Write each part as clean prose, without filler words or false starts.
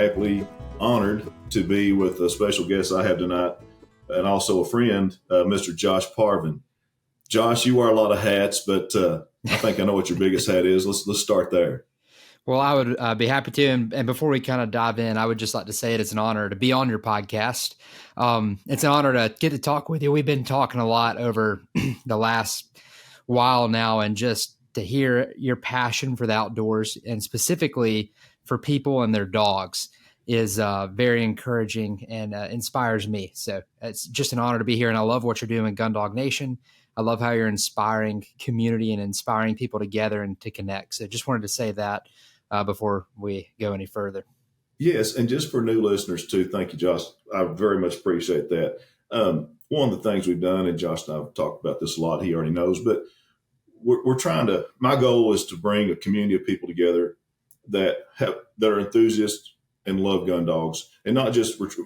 happily honored to be with a special guest I have tonight, and also a friend, Mr. Josh Parvin. Josh, you wear a lot of hats, but I think I know what your biggest hat is. Let's start there. Well, I would be happy to. And before we kind of dive in, I would just like to say it's an honor to be on your podcast. It's an honor to get to talk with you. We've been talking a lot over the last while now, and just to hear your passion for the outdoors and specifically for people and their dogs is very encouraging and inspires me. So it's just an honor to be here. And I love what you're doing in Gundog Nation. I love how you're inspiring community and inspiring people together and to connect. So just wanted to say that before we go any further. Yes, and just for new listeners too, thank you, Josh. I very much appreciate that. One of the things we've done, and Josh and I have talked about this a lot, he already knows, but we're trying to, my goal is to bring a community of people together that are enthusiasts and love gun dogs, and not just, Josh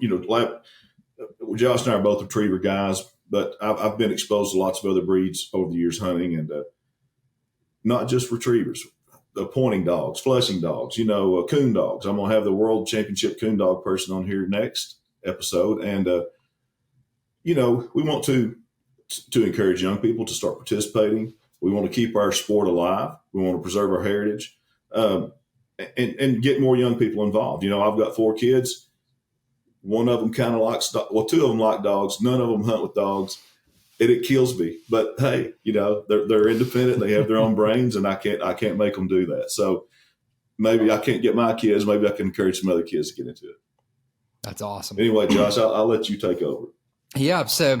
and I are both retriever guys, but I've been exposed to lots of other breeds over the years hunting, and not just retrievers, pointing dogs, flushing dogs, coon dogs. I'm going to have the world championship coon dog person on here next episode. And, we want to encourage young people to start participating. We want to keep our sport alive. We want to preserve our heritage, and get more young people involved. I've got 4 kids. One of them kind of likes, 2 of them like dogs. None of them hunt with dogs. It kills me, but hey, they're independent. They have their own brains, and I can't make them do that. So maybe I can't get my kids. Maybe I can encourage some other kids to get into it. That's awesome. Anyway, Josh, I'll let you take over. Yeah. So,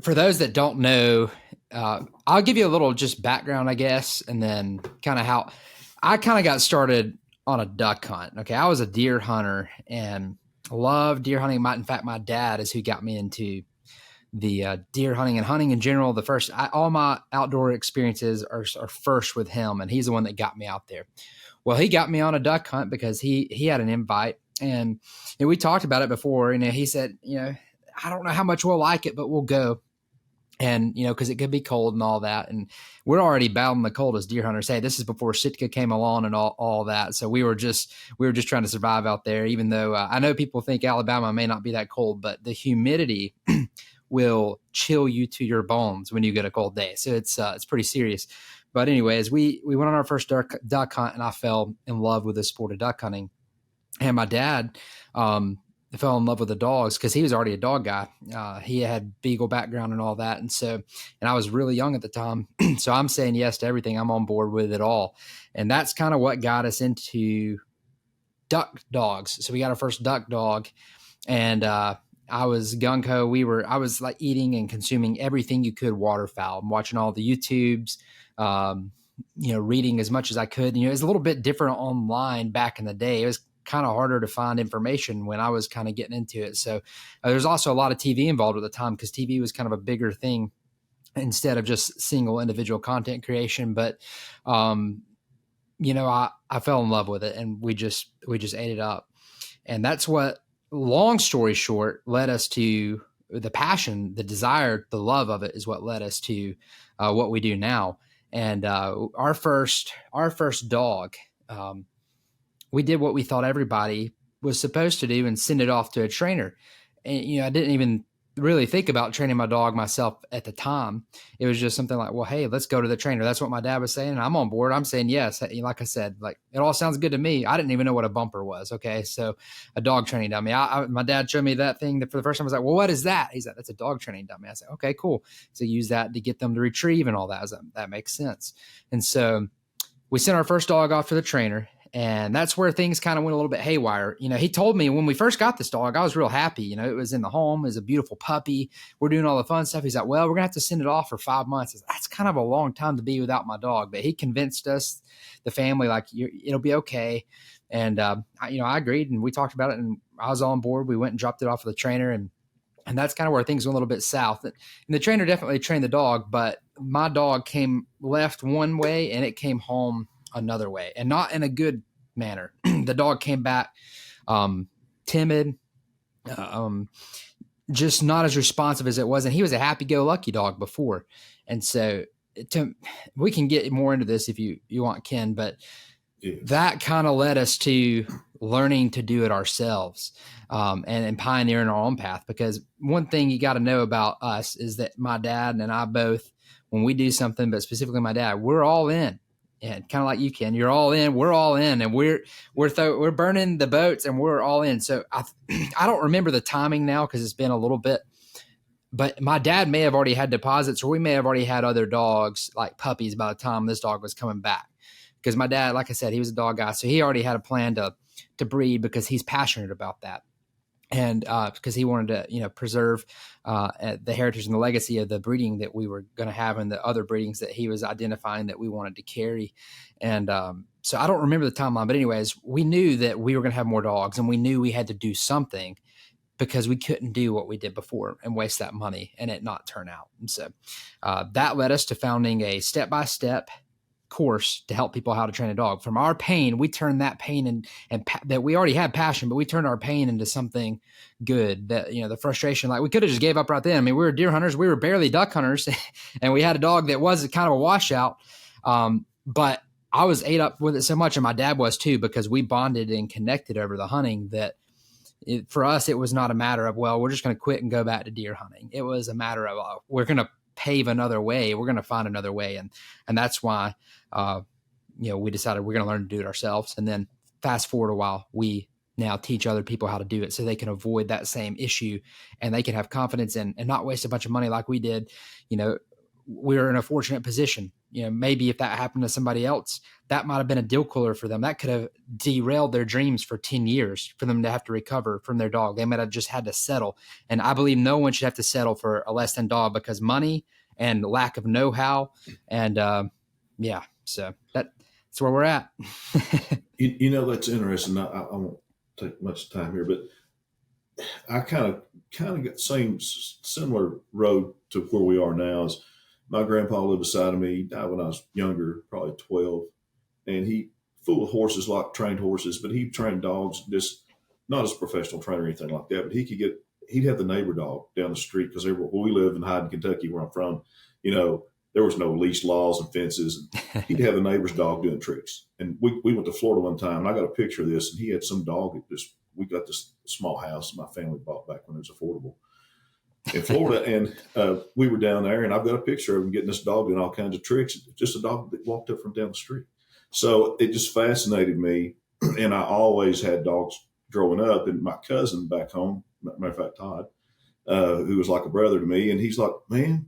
for those that don't know, I'll give you a little just background, I guess, and then kind of how I kind of got started on a duck hunt. Okay. I was a deer hunter and loved deer hunting. In fact, my dad is who got me into the deer hunting and hunting in general. All my outdoor experiences are first with him, and he's the one that got me out there. Well, he got me on a duck hunt because he had an invite, and we talked about it before. He said, I don't know how much we'll like it, but we'll go. And, because it could be cold and all that. And we're already battling the cold as deer hunters. Hey, this is before Sitka came along and all that. So we were just trying to survive out there, even though I know people think Alabama may not be that cold, but the humidity will chill you to your bones when you get a cold day. So it's pretty serious. But anyways, we went on our first duck hunt, and I fell in love with the sport of duck hunting. And my dad, fell in love with the dogs because he was already a dog guy. He had beagle background and all that. And I was really young at the time. So I'm saying yes to everything. I'm on board with it all. And that's kind of what got us into duck dogs. So we got our first duck dog, and I was gung-ho. I was like eating and consuming everything you could waterfowl. I'm watching all the YouTubes, reading as much as I could. It was a little bit different online back in the day. It was kind of harder to find information when I was kind of getting into it. So there's also a lot of TV involved at the time, because TV was kind of a bigger thing instead of just single individual content creation. But, I fell in love with it, and we just ate it up. And that's what, long story short, led us to the passion, the desire, the love of it is what led us to what we do now. And our first dog, we did what we thought everybody was supposed to do and send it off to a trainer. And, I didn't even really think about training my dog myself at the time. It was just something like, well, hey, let's go to the trainer. That's what my dad was saying. And I'm on board. I'm saying yes. Like I said, it all sounds good to me. I didn't even know what a bumper was. Okay. So a dog training dummy. My dad showed me that thing for the first time. I was like, well, what is that? He's like, that's a dog training dummy. I said, okay, cool. So use that to get them to retrieve and all that. I was like, that makes sense. And so we sent our first dog off to the trainer. And that's where things kind of went a little bit haywire. He told me when we first got this dog, I was real happy. It was in the home. It was a beautiful puppy. We're doing all the fun stuff. He's like, well, we're going to have to send it off for 5 months. I said, that's kind of a long time to be without my dog. But he convinced us, the family, it'll be okay. And, I agreed, and we talked about it, and I was on board. We went and dropped it off with the trainer, and that's kind of where things went a little bit south. And the trainer definitely trained the dog, but my dog came left one way and it came home another way, and not in a good manner. The dog came back timid, just not as responsive as it was. And he was a happy-go-lucky dog before. And so we can get more into this if you want, Ken, but Yes. that kind of led us to learning to do it ourselves, and pioneering our own path. Because one thing you got to know about us is that my dad and I both, when we do something, but specifically my dad, we're all in. And kind of like you, Ken, you're all in, we're all in, and we're burning the boats and we're all in. So I don't remember the timing now because it's been a little bit, but my dad may have already had deposits, or we may have already had other dogs like puppies by the time this dog was coming back. Because my dad, like I said, he was a dog guy, so he already had a plan to breed because he's passionate about that. And because he wanted to, preserve the heritage and the legacy of the breeding that we were going to have, and the other breedings that he was identifying that we wanted to carry. And so I don't remember the timeline, but anyways, we knew that we were going to have more dogs, and we knew we had to do something because we couldn't do what we did before and waste that money and it not turn out. And so that led us to founding a step-by-step course to help people how to train a dog. From our pain, we turned that pain and that we already had passion, but we turned our pain into something good. That, the frustration, like we could have just gave up right then. I mean, we were deer hunters, we were barely duck hunters, and we had a dog that was kind of a washout. But I was ate up with it so much, and my dad was too, because we bonded and connected over the hunting that for us, it was not a matter of, well, we're just going to quit and go back to deer hunting. It was a matter of, we're going to pave another way. We're going to find another way. And that's why, we decided we're going to learn to do it ourselves. And then fast forward a while, we now teach other people how to do it so they can avoid that same issue and they can have confidence and not waste a bunch of money like we did. We're in a fortunate position. Maybe if that happened to somebody else, that might have been a deal killer for them. That could have derailed their dreams for 10 years for them to have to recover from their dog. They might have just had to settle. And I believe no one should have to settle for a less than dog because money and lack of know-how. And so that's where we're at. That's interesting. I won't take much time here, but I kind of got similar road to where we are now. Is my grandpa lived beside of me. He died when I was younger, probably 12. And he full of horses, like trained horses, but he trained dogs, just not as a professional trainer or anything like that. But he'd have the neighbor dog down the street because where we live in Hyden, Kentucky, where I'm from, there was no leash laws and fences. And he'd have the neighbor's dog doing tricks. And we went to Florida one time, and I got a picture of this, and he had some dog we got this small house my family bought back when it was affordable in Florida. And we were down there, and I've got a picture of him getting this dog doing all kinds of tricks. Just a dog that walked up from down the street. So it just fascinated me. And I always had dogs growing up. And my cousin back home, matter of fact, Todd, who was like a brother to me. And he's like, man,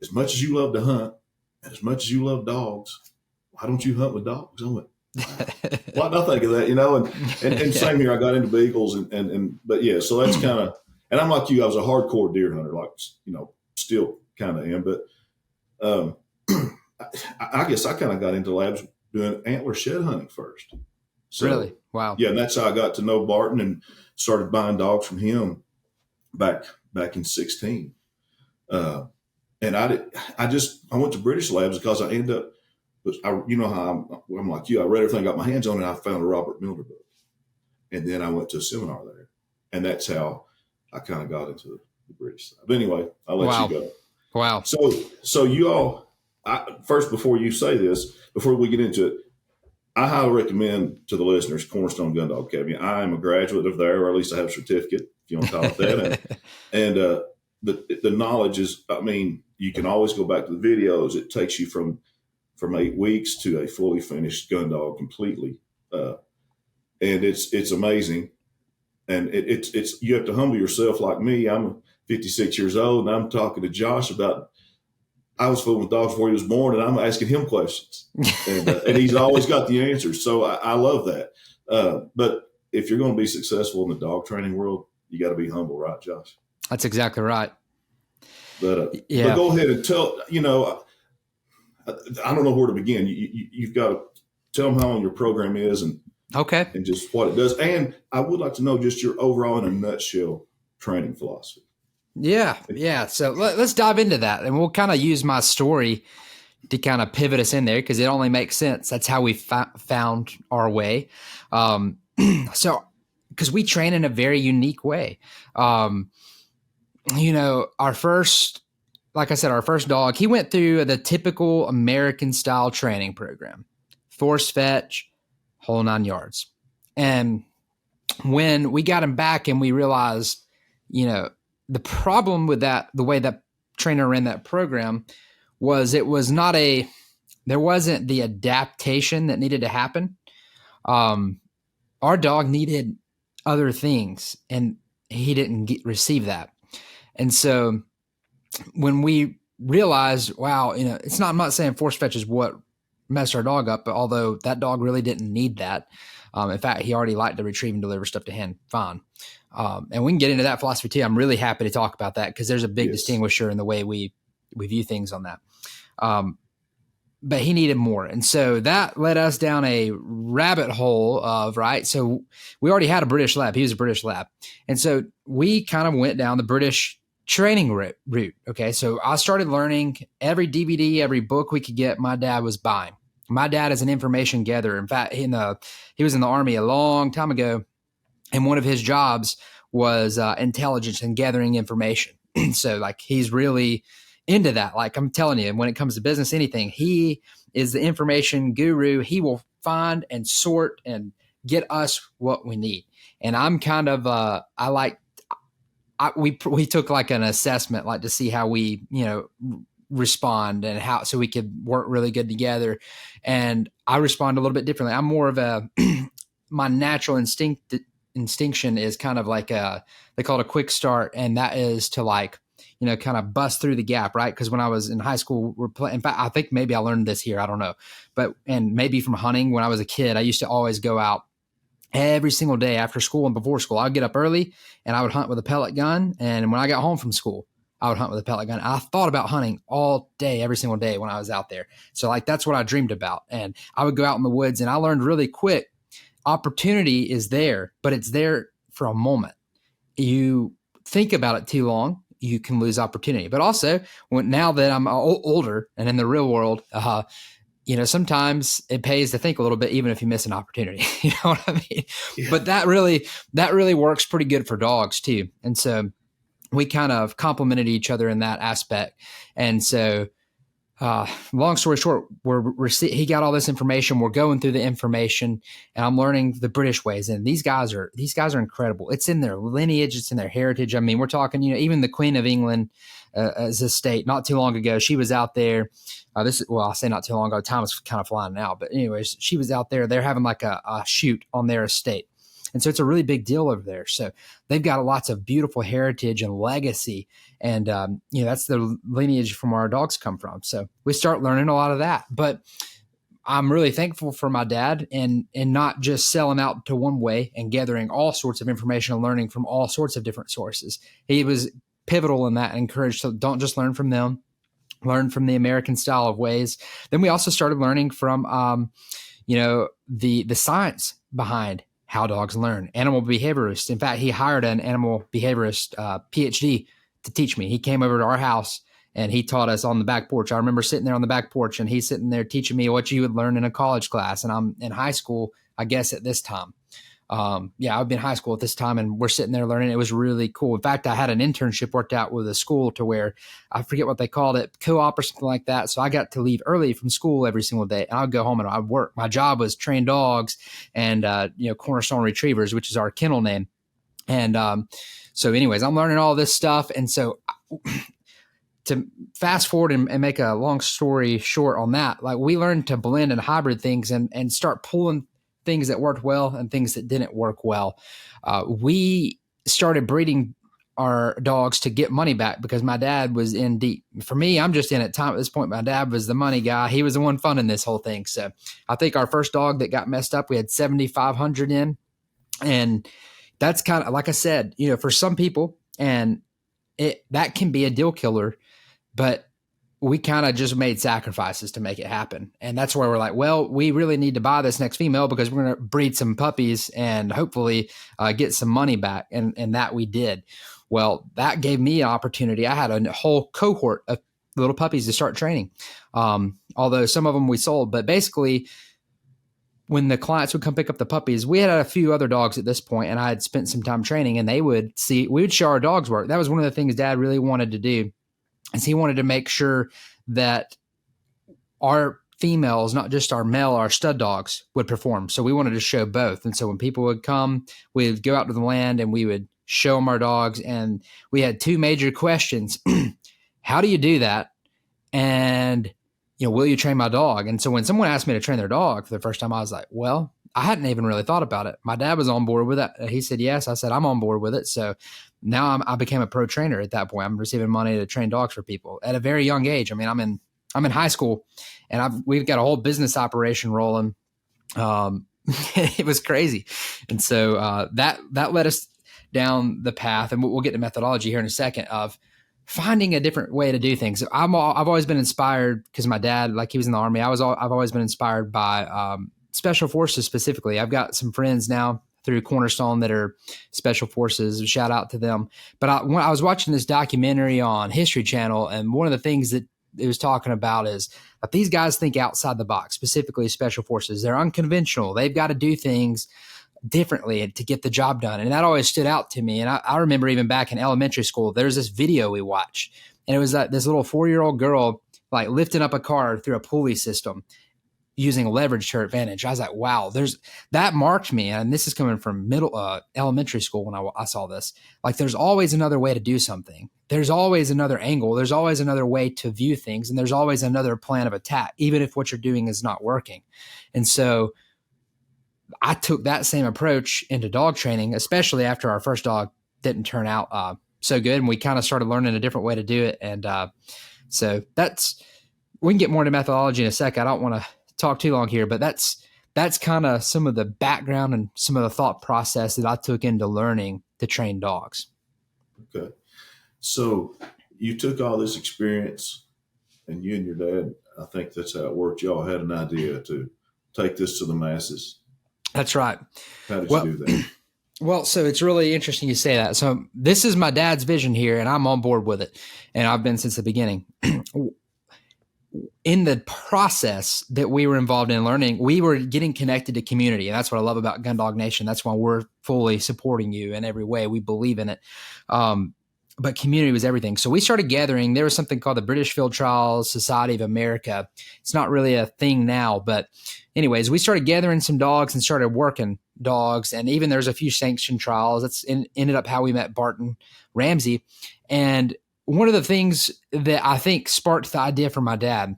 as much as you love to hunt and as much as you love dogs, why don't you hunt with dogs? I went, why did I think of that? And same here, I got into beagles but yeah, so that's kind of, and I'm like you, I was a hardcore deer hunter, like, still kind of am, but I guess I kind of got into labs doing antler shed hunting first. So, really? Wow. Yeah. And that's how I got to know Barton and started buying dogs from him back in 16. And I went to British labs because I ended up, how I'm like you, I read everything, got my hands on it, and I found a Robert Milner book. And then I went to a seminar there. And that's how I kind of got into the British side. But anyway, I'll let you go. Wow. So you all, first, before you say this, before we get into it, I highly recommend to the listeners Cornerstone Gundog Academy. I am a graduate of there, or at least I have a certificate, if you want to call it that. And the knowledge is, you can always go back to the videos. It takes you from 8 weeks to a fully finished gun dog completely. And it's amazing. And it's you have to humble yourself like me. I'm 56 years old, and I'm talking to Josh about, I was fooling with dogs before he was born, and I'm asking him questions. And he's always got the answers. So I love that. But if you're going to be successful in the dog training world, you got to be humble, right, Josh? That's exactly right. But go ahead and tell, I don't know where to begin. You've got to tell them how long your program is and just what it does. And I would like to know just your overall, in a nutshell, training philosophy. Yeah. So let's dive into that, and we'll kind of use my story to kind of pivot us in there because it only makes sense. That's how we found our way. So because we train in a very unique way. Our first dog, he went through the typical American style training program: force fetch, whole 9 yards. And when we got him back and we realized, the problem with that, the way that trainer ran that program was there wasn't the adaptation that needed to happen. Our dog needed other things and he didn't receive that. And so when we realized, wow, I'm not saying force fetch is what messed our dog up, but although that dog really didn't need that. In fact, he already liked to retrieve and deliver stuff to hand fine. And we can get into that philosophy too. I'm really happy to talk about that because there's a big distinguisher in the way we view things on that. But he needed more. And so that led us down a rabbit hole of, right. So we already had a British lab. He was a British lab. And so we kind of went down the British training route. Okay. So I started learning every DVD, every book we could get, my dad was buying. My dad is an information gatherer. In fact, he was in the Army a long time ago. And one of his jobs was intelligence and gathering information. So like, he's really into that. Like I'm telling you, when it comes to business, anything, he is the information guru. He will find and sort and get us what we need. And I'm kind of, we took like an assessment, like to see how we, respond and how, so we could work really good together. And I respond a little bit differently. I'm more of my natural instinction is kind of like they call it a quick start. And that is to like, kind of bust through the gap, right? Because when I was in high school, in fact, I think maybe I learned this here. I don't know. And maybe from hunting when I was a kid, I used to always go out every single day after school and before school. I'd get up early and I would hunt with a pellet gun. And when I got home from school, I would hunt with a pellet gun. I thought about hunting all day, every single day when I was out there. So like, that's what I dreamed about. And I would go out in the woods and I learned really quick, opportunity is there, but it's there for a moment. You think about it too long, you can lose opportunity. But also now that I'm older and in the real world, sometimes it pays to think a little bit, even if you miss an opportunity. You know what I mean? Yeah. But that really works pretty good for dogs too. And so we kind of complemented each other in that aspect. And so, long story short, he got all this information. We're going through the information and I'm learning the British ways. And these guys are incredible. It's in their lineage. It's in their heritage. I mean, we're talking, even the Queen of England, as a state not too long ago, she was out there. I'll say not too long ago, time is kind of flying now, but anyways, she was out there. They're having like a shoot on their estate. And so it's a really big deal over there. So they've got lots of beautiful heritage and legacy. And, that's the lineage from where our dogs come from. So we start learning a lot of that. But I'm really thankful for my dad and not just selling out to one way and gathering all sorts of information and learning from all sorts of different sources. He was pivotal in that and encouraged to don't just learn from them, learn from the American style of ways. Then we also started learning from, the science behind how dogs learn, animal behaviorist. In fact, he hired an animal behaviorist PhD to teach me. He came over to our house and he taught us on the back porch. I remember sitting there on the back porch and he's sitting there teaching me what you would learn in a college class. And I'm in high school, I guess, at this time. I've been in high school at this time and we're sitting there learning. It was really cool. In fact, I had an internship worked out with a school to where I forget what they called it, co-op or something like that. So I got to leave early from school every single day and I'd go home and I'd work. My job was train dogs and, Cornerstone retrievers, which is our kennel name. And, so anyways, I'm learning all this stuff. And so to fast forward and make a long story short on that, like we learned to blend and hybrid things and start pulling things that worked well and things that didn't work well. We started breeding our dogs to get money back because my dad was in deep. For me, I'm just in at time at this point. My dad was the money guy. He was the one funding this whole thing. So I think our first dog that got messed up, we had 7,500 in. And that's kind of, like I said, for some people, and that can be a deal killer, but we kind of just made sacrifices to make it happen. And that's where we're like, well, we really need to buy this next female because we're going to breed some puppies and hopefully get some money back. And that we did. Well, that gave me an opportunity. I had a whole cohort of little puppies to start training. Although some of them we sold, but basically when the clients would come pick up the puppies, we had a few other dogs at this point, and I had spent some time training, and we would show our dogs work. That was one of the things Dad really wanted to do, is he wanted to make sure that our females, not just our stud dogs, would perform. So we wanted to show both. And so when people would come, we'd go out to the land and we would show them our dogs. And we had two major questions. How do you do that? And, will you train my dog? And so when someone asked me to train their dog for the first time, I was like, well, I hadn't even really thought about it. My dad was on board with it. He said, yes. I said, I'm on board with it. So now I became a pro trainer at that point. I'm receiving money to train dogs for people at a very young age. I mean, I'm in high school and we've got a whole business operation rolling. It was crazy. And so that led us down the path, and we'll get to methodology here in a second, of finding a different way to do things. I've always been inspired because my dad, like, he was in the Army. I've always been inspired by Special Forces specifically. I've got some friends now through Cornerstone that are Special Forces. Shout out to them. But when I was watching this documentary on History Channel, and one of the things that it was talking about is that these guys think outside the box, specifically Special Forces. They're unconventional. They've got to do things differently to get the job done. And that always stood out to me. And I remember even back in elementary school, there's this video we watched, and it was this little 4-year-old girl like lifting up a car through a pulley system using leverage to her advantage. I was like, wow, that marked me. And this is coming from elementary school when I saw this. Like, there's always another way to do something. There's always another angle. There's always another way to view things. And there's always another plan of attack, even if what you're doing is not working. And so I took that same approach into dog training, especially after our first dog didn't turn out so good. And we kind of started learning a different way to do it. And so we can get more into methodology in a second. I don't want to talk too long here, but that's kind of some of the background and some of the thought process that I took into learning to train dogs. Okay. So you took all this experience, and you and your dad, I think that's how it worked. Y'all had an idea to take this to the masses. That's right. How did you do that? Well, so it's really interesting you say that. So this is my dad's vision here, and I'm on board with it. And I've been since the beginning. In the process that we were involved in learning, we were getting connected to community. And that's what I love about Gundog Nation. That's why we're fully supporting you in every way. We believe in it. But community was everything. So we started gathering. There was something called the British Field Trials Society of America. It's not really a thing now, but anyways, we started gathering some dogs and started working dogs. And even there's a few sanctioned trials. That's ended up how we met Barton Ramsey. And one of the things that I think sparked the idea for my dad,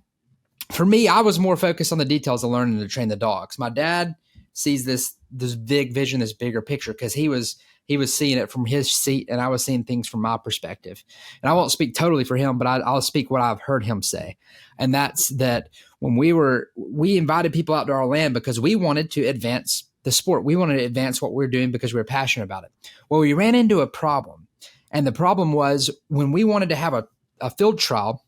for me, I was more focused on the details of learning to train the dogs. My dad sees this big vision, this bigger picture, because he was seeing it from his seat, and I was seeing things from my perspective. And I won't speak totally for him, but I'll speak what I've heard him say. And that's that when we invited people out to our land because we wanted to advance the sport. We wanted to advance what we were doing because we were passionate about it. Well, we ran into a problem. And the problem was when we wanted to have a field trial,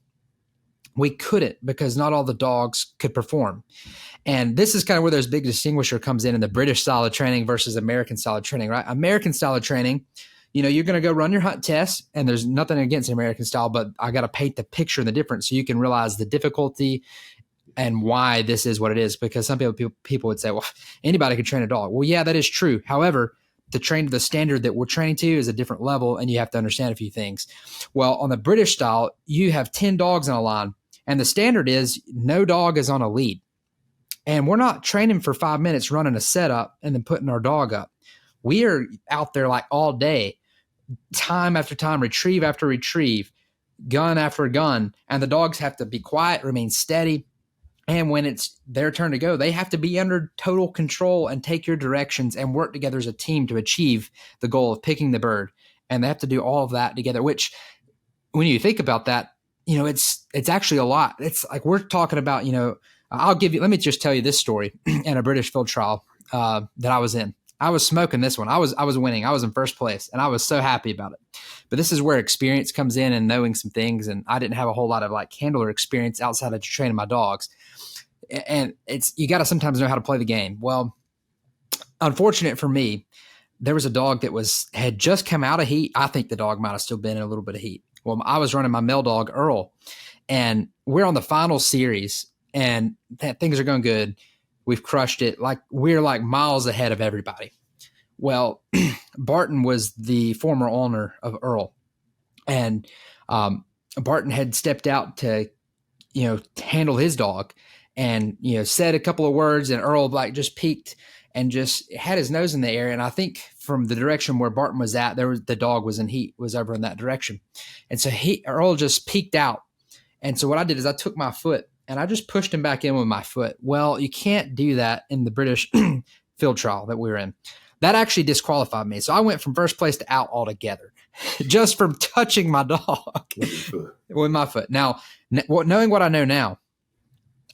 we couldn't because not all the dogs could perform. And this is kind of where this big distinguisher comes in the British style of training versus American style of training, right? American style of training, you're going to go run your hunt test, and there's nothing against American style, but I got to paint the picture and the difference so you can realize the difficulty and why this is what it is. Because some people would say, well, anybody could train a dog. Well, yeah, that is true. However, the standard that we're training to is a different level, and you have to understand a few things. Well, on the British style, you have 10 dogs on a line, and the standard is no dog is on a lead. And we're not training for 5 minutes running a setup and then putting our dog up. We are out there like all day, time after time, retrieve after retrieve, gun after gun, and the dogs have to be quiet, remain steady. And when it's their turn to go, they have to be under total control and take your directions and work together as a team to achieve the goal of picking the bird. And they have to do all of that together, which when you think about that, it's actually a lot. It's like we're talking about, let me just tell you this story in a British field trial that I was in. I was smoking this one. I was winning. I was in first place, and I was so happy about it. But this is where experience comes in and knowing some things. And I didn't have a whole lot of like handler experience outside of training my dogs. And you got to sometimes know how to play the game. Well, unfortunate for me, there was a dog that had just come out of heat. I think the dog might have still been in a little bit of heat. Well, I was running my male dog, Earl, and we're on the final series, and things are going good. We've crushed it. Like we're like miles ahead of everybody. Well, Barton was the former owner of Earl, and Barton had stepped out to, handle his dog. and, said a couple of words, and Earl like just peeked and just had his nose in the air. And I think from the direction where Barton was at, the dog was was over in that direction. And so Earl just peeked out. And so what I did is I took my foot and I just pushed him back in with my foot. Well, you can't do that in the British field trial that we were in. That actually disqualified me. So I went from first place to out altogether just from touching my dog with my foot. Now, knowing what I know now,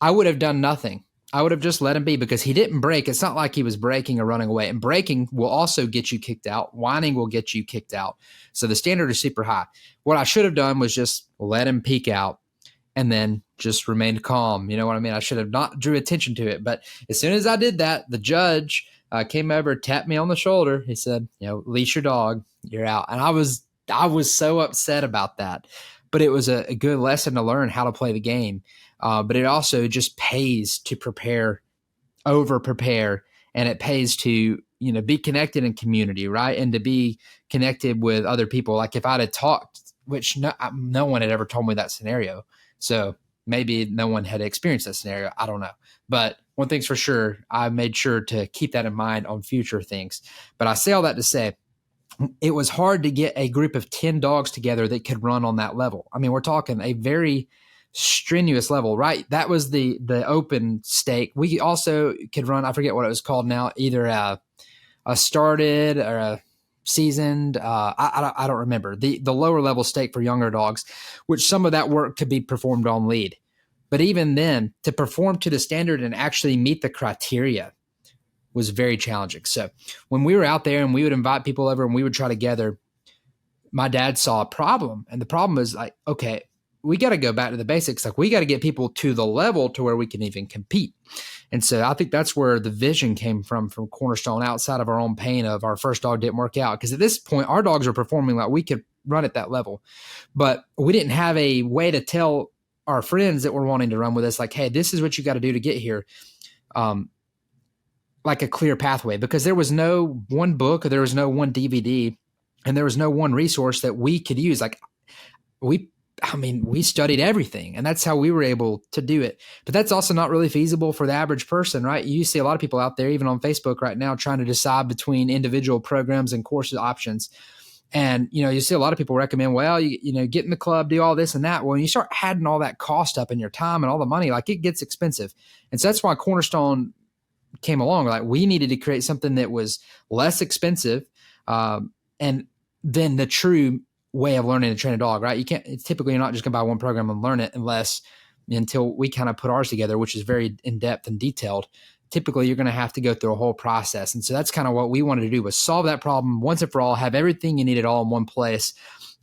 I would have done nothing. I would have just let him be because he didn't break. It's not like he was breaking or running away. And breaking will also get you kicked out. Whining will get you kicked out. So the standard is super high. What I should have done was just let him peek out and then just remained calm. You know what I mean? I should have not drew attention to it. But as soon as I did that, the judge came over, tapped me on the shoulder. He said, leash your dog, you're out. And I was so upset about that. But it was a good lesson to learn how to play the game. But it also just pays to over prepare, and it pays to, be connected in community, right? And to be connected with other people. Like if I'd have talked, which no one had ever told me that scenario. So maybe no one had experienced that scenario. I don't know. But one thing's for sure, I made sure to keep that in mind on future things. But I say all that to say, it was hard to get a group of 10 dogs together that could run on that level. I mean, we're talking a very strenuous level, right? That was the open stake. We also could run, I forget what it was called now, either a started or a seasoned. I don't remember the lower level stake for younger dogs, which some of that work could be performed on lead. But even then, to perform to the standard and actually meet the criteria was very challenging. So when we were out there and we would invite people over and we would try together, my dad saw a problem. And the problem is like, okay, we got to go back to the basics. Like we got to get people to the level to where we can even compete. And so I think that's where the vision came from Cornerstone, outside of our own pain of our first dog didn't work out. Because at this point, our dogs are performing like we could run at that level. But we didn't have a way to tell our friends that were wanting to run with us, like, hey, this is what you got to do to get here. Like a clear pathway, because there was no one book or there was no one DVD and there was no one resource that we could use. Like we studied everything, and that's how we were able to do it. But that's also not really feasible for the average person, right? You see a lot of people out there, even on Facebook right now, trying to decide between individual programs and course options. And, you see a lot of people recommend, well, you get in the club, do all this and that. Well, when you start adding all that cost up in your time and all the money, like it gets expensive. And so that's why Cornerstone came along. Like we needed to create something that was less expensive, and then the true way of learning to train a dog, right? Typically you're not just gonna buy one program and learn it until we kind of put ours together, which is very in-depth and detailed. Typically you're going to have to go through a whole process. And so that's kind of what we wanted to do, was solve that problem once and for all, have everything you needed all in one place,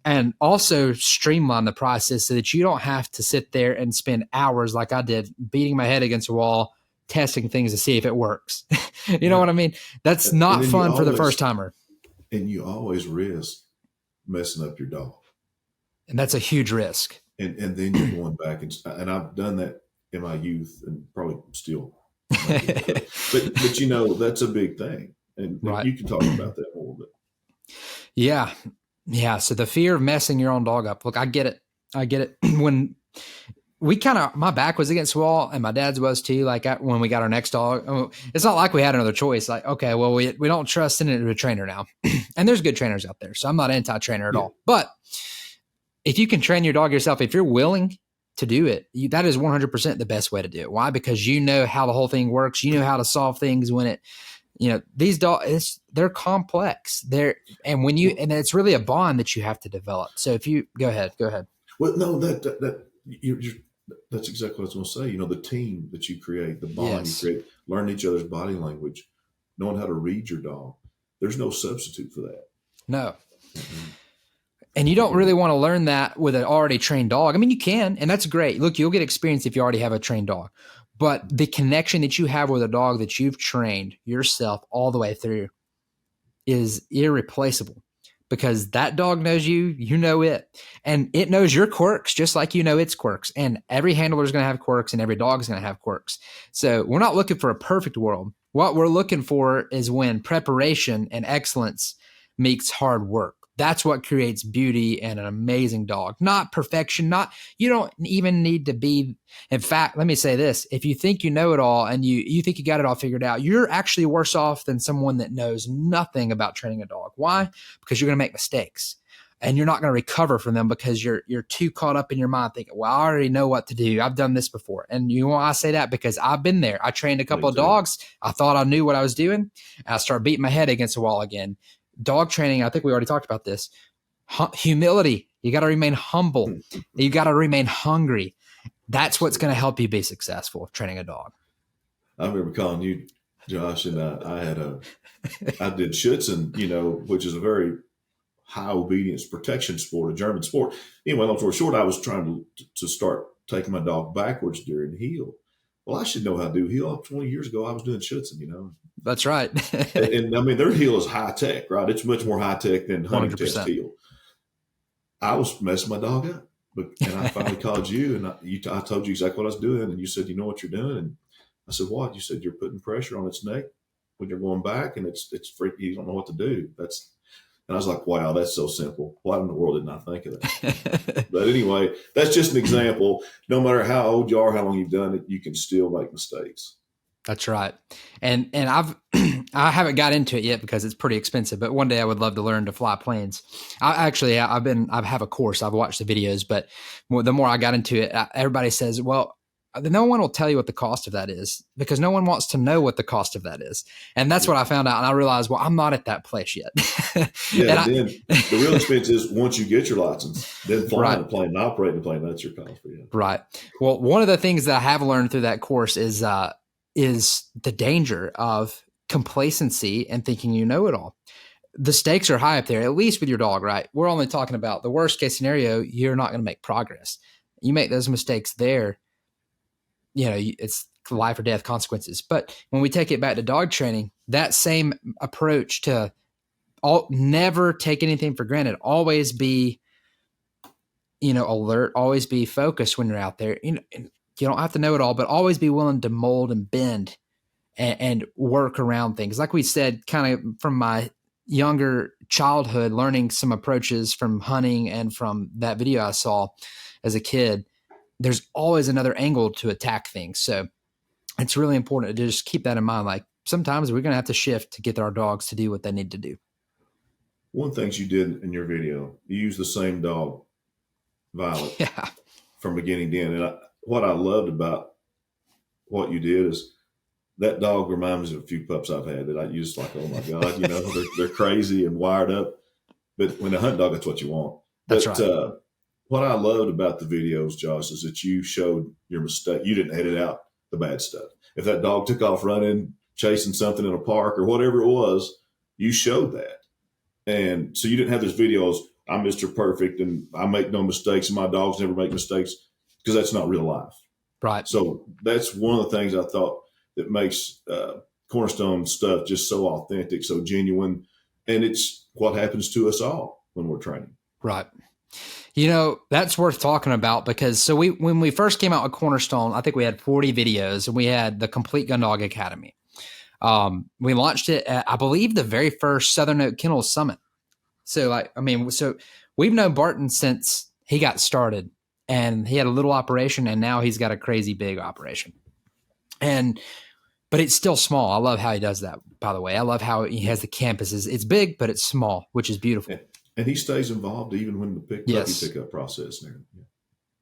and also streamline the process so that you don't have to sit there and spend hours like I did beating my head against a wall, testing things to see if it works. You know what I mean? That's not fun for the first timer. And you always risk messing up your dog. And that's a huge risk. And then you're going back and I've done that in my youth and probably still. but that's a big thing. And right. You can talk about that a little bit. Yeah. Yeah. So the fear of messing your own dog up. Look, I get it. When my back was against the wall and my dad's was too. Like when we got our next dog, it's not like we had another choice. Like, okay, well, we don't trust in it to a trainer now. And there's good trainers out there. So I'm not anti-trainer at all. But if you can train your dog yourself, if you're willing to do it, that is 100% the best way to do it. Why? Because you know how the whole thing works. You know how to solve things when these dogs, they're complex. And it's really a bond that you have to develop. So if you go ahead. Well, no, that's exactly what I was going to say. The team that you create, the bond you create, learn each other's body language, knowing how to read your dog. There's no substitute for that. No. Mm-hmm. And you don't really want to learn that with an already trained dog. I mean, you can, and that's great. Look, you'll get experience if you already have a trained dog. But the connection that you have with a dog that you've trained yourself all the way through is irreplaceable, because that dog knows you, you know it, and it knows your quirks just like you know its quirks. And every handler is going to have quirks and every dog is going to have quirks. So we're not looking for a perfect world. What we're looking for is when preparation and excellence meets hard work. That's what creates beauty and an amazing dog, not perfection. You don't even need to be. In fact, let me say this. If you think you know it all and you think you got it all figured out, you're actually worse off than someone that knows nothing about training a dog. Why? Because you're going to make mistakes. And you're not going to recover from them because you're too caught up in your mind thinking, well, I already know what to do. I've done this before. And you know why I say that? Because I've been there. I trained a couple of dogs. I thought I knew what I was doing. And I started beating my head against the wall again. Dog training, I think we already talked about this. Humility. You got to remain humble. You got to remain hungry. That's what's going to help you be successful training a dog. I remember calling you, Josh, and I did Schutzen, which is a very high obedience protection sport, a German sport. Anyway, long story short, I was trying to start taking my dog backwards during heel. Well, I should know how to do heel. 20 years ago, I was doing Schutzen, That's right. and I mean, their heel is high tech, right? It's much more high tech than hunting 100%. Test heel. I was messing my dog up, and I finally called you, and I told you exactly what I was doing, and you said, you know what you're doing? And I said, what? You said, you're putting pressure on its neck when you're going back, and it's freaky. You don't know what to do. And I was like, wow, that's so simple. Why in the world didn't I think of that? But anyway, that's just an example. No matter how old you are, how long you've done it, you can still make mistakes. That's right. And I haven't got into it yet because it's pretty expensive, but one day I would love to learn to fly planes. I have a course. I've watched the videos, but the more I got into it, everybody says, well, no one will tell you what the cost of that is because no one wants to know what the cost of that is. And that's what I found out. And I realized, well, I'm not at that place yet. Yeah. Then the real expense is once you get your license, then flying the plane and operating the plane, that's your cost for you. Right. Well, one of the things that I have learned through that course is the danger of complacency and thinking you know it all. The stakes are high up there, at least with your dog, right? We're only talking about the worst case scenario. You're not going to make progress. You make those mistakes there, it's life or death consequences. But when we take it back to dog training, that same approach to never take anything for granted, always be, alert, always be focused when you're out there. You don't have to know it all, but always be willing to mold and bend and work around things. Like we said, kind of from my younger childhood, learning some approaches from hunting and from that video I saw as a kid, there's always another angle to attack things. So it's really important to just keep that in mind. Like sometimes we're going to have to shift to get our dogs to do what they need to do. One of the things you did in your video, you used the same dog, Violet, from beginning to end. And what I loved about what you did is that dog reminds me of a few pups I've had that I used like, oh my God, they're crazy and wired up. But when a hunt dog, that's what you want. That's right. What I loved about the videos, Josh, is that you showed your mistake. You didn't edit out the bad stuff. If that dog took off running, chasing something in a park or whatever it was, you showed that. And so you didn't have those videos, I'm Mr. Perfect and I make no mistakes and my dogs never make mistakes, because that's not real life. Right. So that's one of the things I thought that makes Cornerstone stuff just so authentic, so genuine. And it's what happens to us all when we're training. Right. That's worth talking about because when we first came out with Cornerstone, I think we had 40 videos and we had the complete Gundog Academy. We launched it at, I believe, the very first Southern Oak Kennel Summit. So we've known Barton since he got started, and he had a little operation and now he's got a crazy big operation. But it's still small. I love how he does that, by the way. I love how he has the campuses. It's big, but it's small, which is beautiful. And he stays involved even when the puppy pickup process.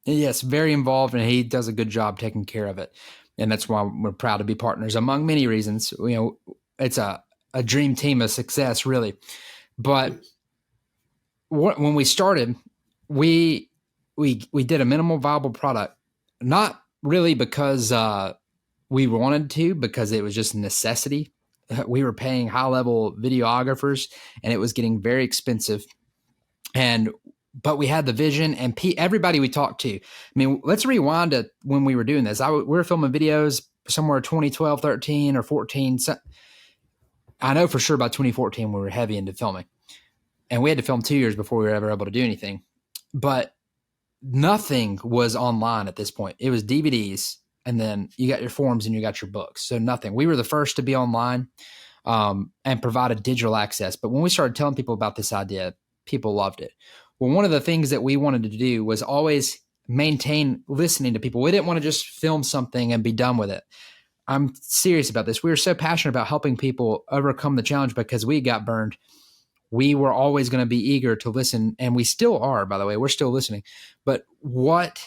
Yes, very involved, and he does a good job taking care of it. And that's why we're proud to be partners, among many reasons. It's a dream team of success, really. But when we started, we did a minimal viable product, not really because we wanted to, because it was just a necessity. We were paying high-level videographers, and it was getting very expensive. But we had the vision, and everybody we talked to. I mean, let's rewind to when we were doing this. We were filming videos somewhere 2012, 13, or 14. So I know for sure by 2014 we were heavy into filming. And we had to film 2 years before we were ever able to do anything. But nothing was online at this point. It was DVDs, and then you got your forums and you got your books. So nothing. We were the first to be online and provide a digital access. But when we started telling people about this idea, people loved it. Well, one of the things that we wanted to do was always maintain listening to people. We didn't want to just film something and be done with it. I'm serious about this. We were so passionate about helping people overcome the challenge because we got burned. We were always going to be eager to listen, and we still are, by the way. We're still listening. But what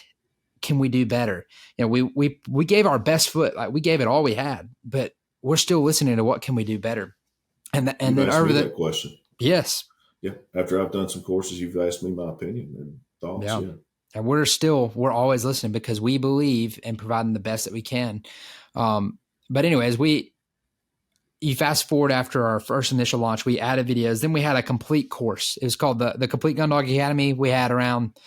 can we do better? You know, we gave our best foot, like we gave it all we had, but we're still listening to what can we do better. And then over that question. Yes. Yeah. After I've done some courses, you've asked me my opinion and thoughts. Yeah. And we're always listening because we believe in providing the best that we can. But anyways, you fast forward after our first initial launch, we added videos. Then we had a complete course. It was called the Complete Gundog Academy. We had around,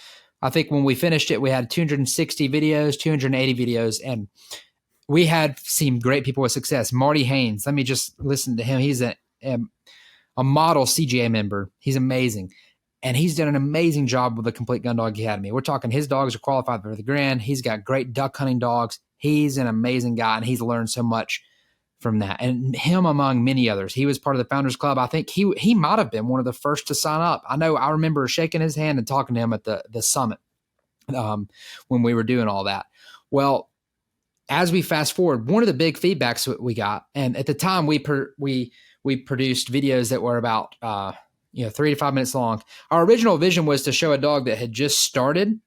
I think when we finished it, we had 260 videos, 280 videos, and we had seen great people with success. Marty Haynes, let me just listen to him. He's a model CGA member. He's amazing. And he's done an amazing job with the Complete Gundog Academy. We're talking his dogs are qualified for the Grand. He's got great duck hunting dogs. He's an amazing guy, and he's learned so much from that. And him among many others. He was part of the Founders Club. I think he might have been one of the first to sign up. I remember shaking his hand and talking to him at the summit when we were doing all that. Well, as we fast forward, one of the big feedbacks that we got, and at the time we produced videos that were about 3 to 5 minutes long. Our original vision was to show a dog that had just started,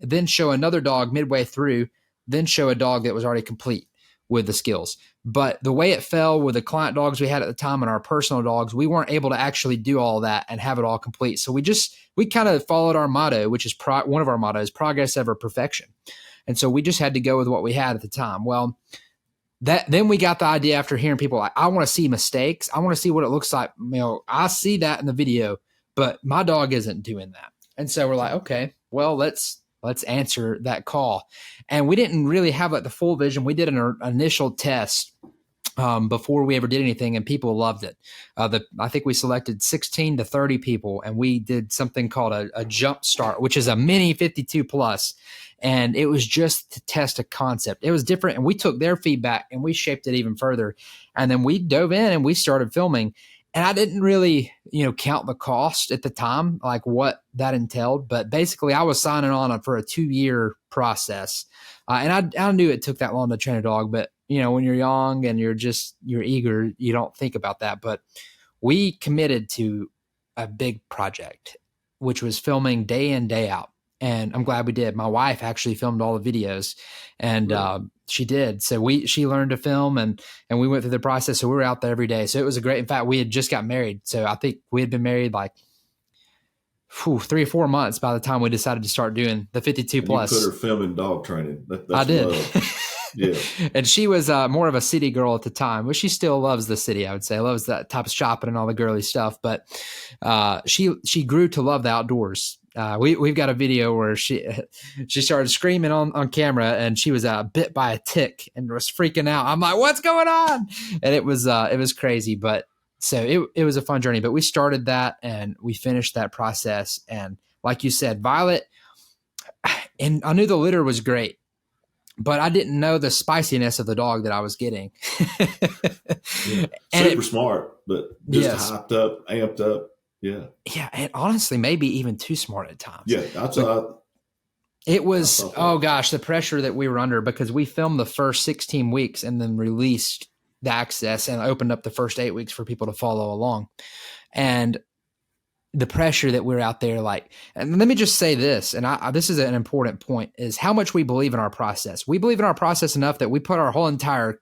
then show another dog midway through, then show a dog that was already complete with the skills. But the way it fell with the client dogs we had at the time and our personal dogs, we weren't able to actually do all that and have it all complete. So we kind of followed our motto, which is one of our mottos, progress over perfection. And so we just had to go with what we had at the time. Well, then we got the idea after hearing people like, I want to see mistakes. I want to see what it looks like. I see that in the video, but my dog isn't doing that. And so we're like, okay, well, let's answer that call. And we didn't really have like the full vision. We did an initial test before we ever did anything, and people loved it. I think we selected 16 to 30 people, and we did something called a jump start, which is a mini 52 plus. And it was just to test a concept. It was different. And we took their feedback and we shaped it even further. And then we dove in and we started filming. And I didn't really, count the cost at the time, like what that entailed. But basically I was signing on for a 2-year process. And I knew it took that long to train a dog, but when you're young and you're eager, you don't think about that. But we committed to a big project, which was filming day in, day out. And I'm glad we did. My wife actually filmed all the videos, and she did. So she learned to film, and we went through the process. So we were out there every day. So it was in fact, we had just got married. So I think we had been married like 3 or 4 months by the time we decided to start doing the 52 plus. You put her filming dog training. That's I did. Yeah. And she was more of a city girl at the time, but she still loves the city, I would say. Loves that type of shopping and all the girly stuff. But she grew to love the outdoors. We've got a video where she started screaming on camera, and she was bit by a tick and was freaking out. I'm like, what's going on? And it was crazy. But so it was a fun journey. But we started that and we finished that process. And like you said, Violet, and I knew the litter was great, but I didn't know the spiciness of the dog that I was getting. Yeah. Super smart, but just hyped up, amped up. Yeah. Yeah. And honestly, maybe even too smart at times. Yeah. It was, oh gosh, the pressure that we were under, because we filmed the first 16 weeks and then released the access and opened up the first 8 weeks for people to follow along. And the pressure that we're out there, and let me just say this, and this is an important point, is how much we believe in our process. We believe in our process enough that we put our whole entire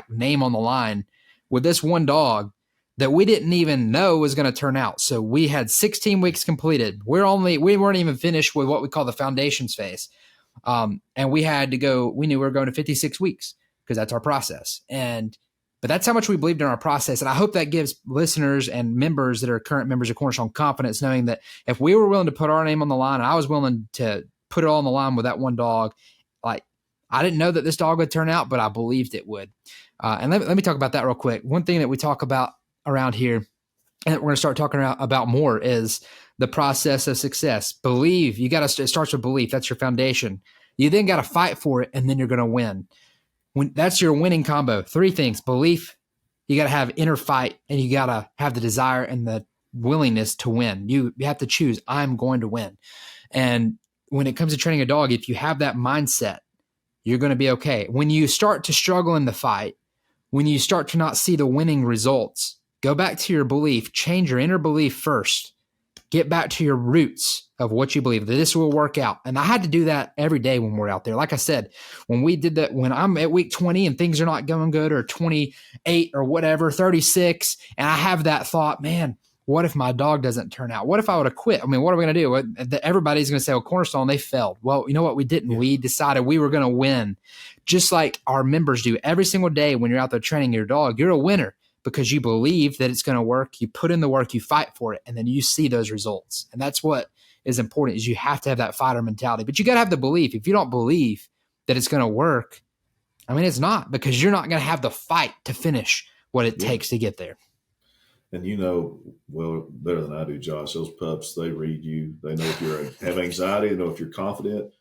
name on the line with this one dog that we didn't even know was going to turn out. So we had 16 weeks completed. We weren't even finished with what we call the foundations phase. And we knew we were going to 56 weeks because that's our process. But that's how much we believed in our process. And I hope that gives listeners and members that are current members of Cornerstone confidence, knowing that if we were willing to put our name on the line, and I was willing to put it all on the line with that one dog, I didn't know that this dog would turn out, but I believed it would. And let me talk about that real quick. One thing that we talk about around here, and we're going to start talking about more, is the process of success. Believe. It starts with belief. That's your foundation. You then got to fight for it, and then you're going to win. That's your winning combo. 3 things: belief, you got to have inner fight, and you got to have the desire and the willingness to win. You have to choose, I'm going to win. And when it comes to training a dog, if you have that mindset, you're going to be okay. When you start to struggle in the fight, when you start to not see the winning results, go back to your belief, change your inner belief first. Get back to your roots of what you believe, that this will work out. And I had to do that every day when we're out there. Like I said, when we did that, when I'm at week 20 and things are not going good, or 28 or whatever, 36, and I have that thought, man, what if my dog doesn't turn out? What if I would have quit? I mean, what are we going to do? Everybody's going to say, well, Cornerstone, they failed. Well, you know what? We didn't. We decided we were going to win, just like our members do. Every single day when you're out there training your dog, you're a winner because you believe that it's going to work. You put in the work, you fight for it, and then you see those results. And that's what is important, is you have to have that fighter mentality. But you got to have the belief. If you don't believe that it's going to work, I mean, it's not, because you're not going to have the fight to finish what it takes to get there. And you know, well, better than I do, Josh, those pups, they read you. They know if you have anxiety. They know if you're confident.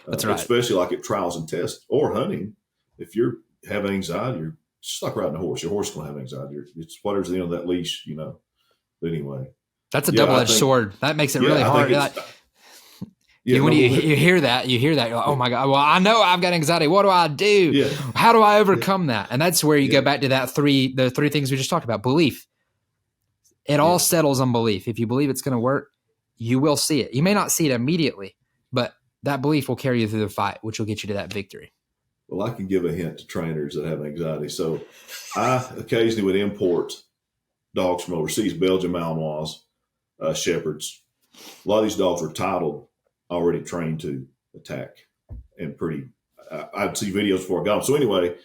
That's right. Especially like at trials and tests or hunting. If you have anxiety, you're just like riding a horse. Your horse is going to have anxiety. It's whatever's the end of that leash, you know. But anyway. That's a double-edged sword. That makes it really hard. When you hear that, you're like, oh my God, well, I know I've got anxiety. What do I do? Yeah. How do I overcome that? And that's where you go back to the three things we just talked about. Belief. It all settles on belief. If you believe it's going to work, you will see it. You may not see it immediately, but that belief will carry you through the fight, which will get you to that victory. Well, I can give a hint to trainers that have anxiety. So I occasionally would import dogs from overseas, Belgian Malinois, Shepherds. A lot of these dogs are titled, already trained to attack, and I'd see videos before I got them. So anyway,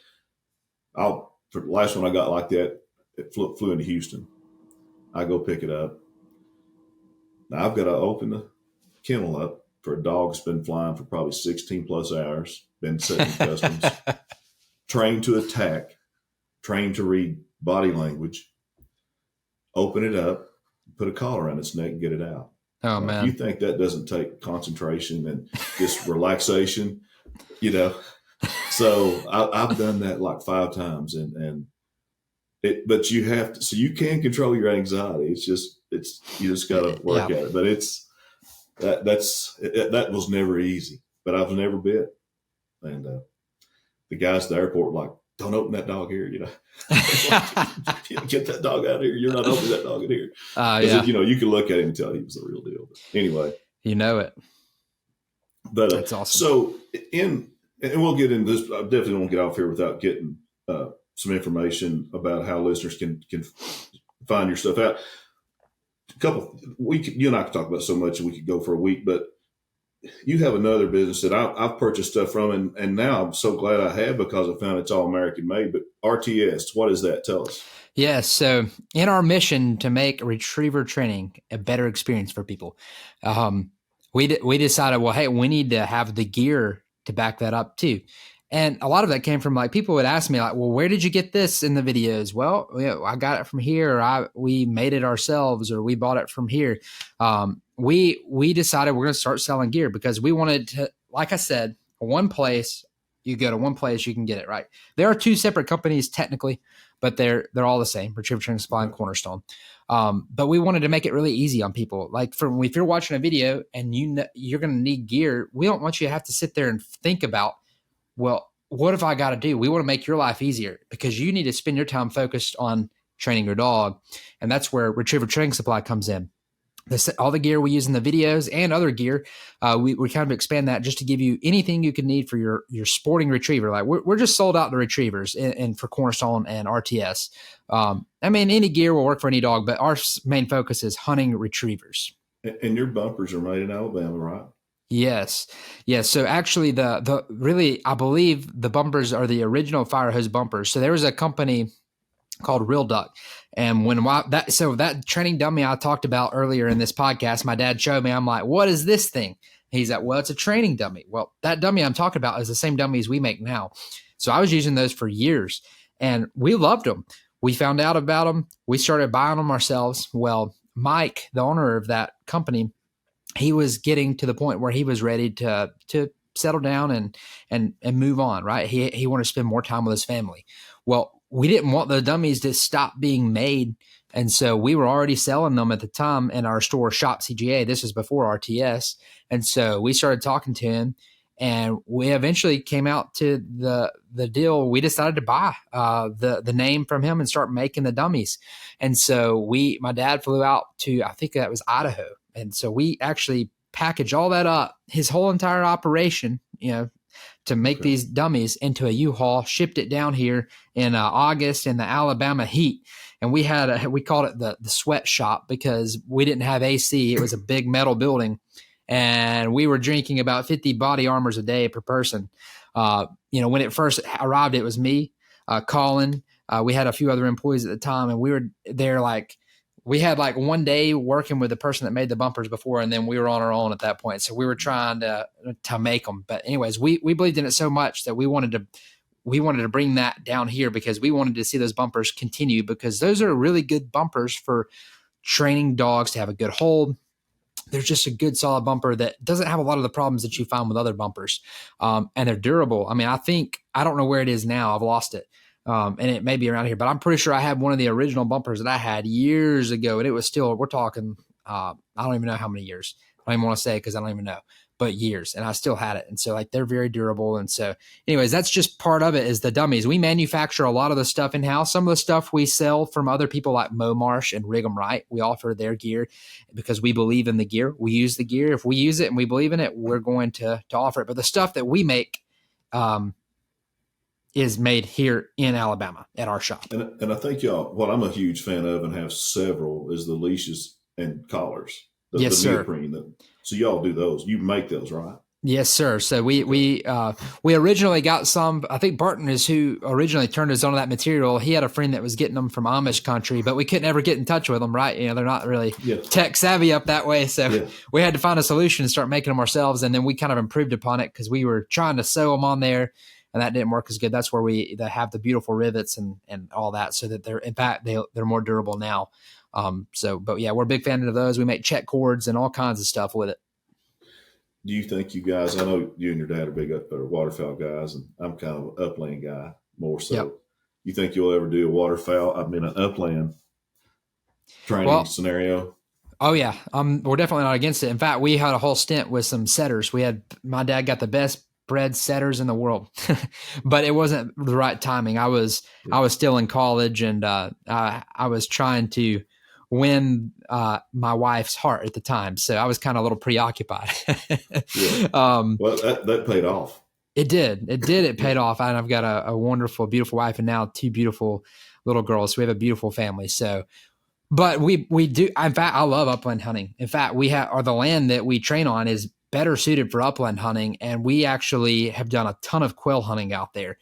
for the last one I got like that, it flew into Houston. I go pick it up. Now I've got to open the kennel up for a dog that's been flying for probably 16 plus hours, been setting customs, trained to attack, trained to read body language, open it up, put a collar around its neck and get it out. Oh, man. You think that doesn't take concentration and just relaxation, you know? So I've done that like 5 times but you have to, so you can control your anxiety. You just got to work at it, but that was never easy, but I was never bit. And the guys at the airport were like, don't open that dog here, you know. Get that dog out of here. You're not opening that dog in here. You know, you can look at him and tell he was the real deal. But anyway. You know it. But that's awesome. So and we'll get into this. I definitely don't get off here without getting some information about how listeners can find your stuff out. You and I could talk about so much, and we could go for a week, but you have another business that I've purchased stuff from, and now I'm so glad I have, because I found it's all American made. But RTS, what is that? Tell us. Yes. So in our mission to make retriever training a better experience for people, we decided, well, hey, we need to have the gear to back that up too. And a lot of that came from, like, people would ask me, like, well, where did you get this in the videos? Well, I got it from here, or we made it ourselves, or we bought it from here. We decided we're going to start selling gear, because we wanted to, like I said, one place, you go to one place, you can get it, right? There are 2 separate companies technically, but they're all the same, Retriever Training Supply and Cornerstone. But we wanted to make it really easy on people. Like, if you're watching a video and you're going to need gear, we don't want you to have to sit there and think about, well, what have I got to do? We want to make your life easier, because you need to spend your time focused on training your dog. And that's where Retriever Training Supply comes in. All the gear we use in the videos and other gear, we kind of expand that just to give you anything you can need for your sporting retriever. Like, we're just sold out to retrievers and for Cornerstone and RTS. I mean, any gear will work for any dog, but our main focus is hunting retrievers. And your bumpers are made in Alabama, right? Yes. So actually, I believe the bumpers are the original fire hose bumpers. So there was a company called Real Duck. And that training dummy I talked about earlier in this podcast, my dad showed me. I'm like, what is this thing? He's like, well, it's a training dummy. Well, that dummy I'm talking about is the same dummies we make now. So I was using those for years, and we loved them. We found out about them. We started buying them ourselves. Well, Mike, the owner of that company, he was getting to the point where he was ready to settle down and move on, right? He wanted to spend more time with his family. Well, we didn't want the dummies to stop being made, And so we were already selling them at the time in our store, Shop CGA. This was before RTS. And so we started talking to him, and we eventually came out to the deal. We decided to buy the name from him and start making the dummies. And so my dad flew out to, I think that was Idaho. And so we actually packaged all that up, his whole entire operation, to make these dummies into a U-Haul, shipped it down here in August in the Alabama heat. And we called it the sweat shop because we didn't have AC. It was a big metal building, and we were drinking about 50 body armors a day per person. When it first arrived, it was me, Colin. We had a few other employees at the time, and we were there we had one day working with the person that made the bumpers before, and then we were on our own at that point. So we were trying to make them. But anyways, we believed in it so much that we wanted to bring that down here because we wanted to see those bumpers continue, because those are really good bumpers for training dogs to have a good hold. They're just a good solid bumper that doesn't have a lot of the problems that you find with other bumpers. And they're durable. I mean, I don't know where it is now. I've lost it. And it may be around here, but I'm pretty sure I had one of the original bumpers that I had years ago, and it was still, we're talking, I don't even know how many years. I don't even want to say because I don't even know, but years, and I still had it. And so they're very durable. And so anyways, that's just part of it, is the dummies. We manufacture a lot of the stuff in house. Some of the stuff we sell from other people like Mo Marsh and Rig 'em Right. We offer their gear because we believe in the gear. We use the gear. If we use it and we believe in it, we're going to offer it. But the stuff that we make, is made here in Alabama at our shop. And I think what I'm a huge fan of and have several is the leashes and collars. Yes, sir. So y'all do those. You make those, right? Yes, sir. So we originally got some. I think Barton is who originally turned us on to that material. He had a friend that was getting them from Amish country, but we couldn't ever get in touch with them, right? They're not really tech savvy up that way. So we had to find a solution and start making them ourselves. And then we kind of improved upon it because we were trying to sew them on there, and that didn't work as good. That's where they have the beautiful rivets and all that, so that they're more durable now. But yeah, we're a big fan of those. We make check cords and all kinds of stuff with it. Do you think you guys, I know you and your dad are big waterfowl guys, and I'm kind of an upland guy more so. Yep. You think you'll ever do an upland training scenario? Oh yeah. We're definitely not against it. In fact, we had a whole stint with some setters. My dad got the best bred setters in the world, but it wasn't the right timing. I was still in college, and I was trying to win my wife's heart at the time, so I was kind of a little preoccupied. Well, that paid off. It did. It paid off, and I've got a wonderful, beautiful wife, and now 2 beautiful little girls. So we have a beautiful family. So, but we do. In fact, I love upland hunting. In fact, the land that we train on is better suited for upland hunting. And we actually have done a ton of quail hunting out there.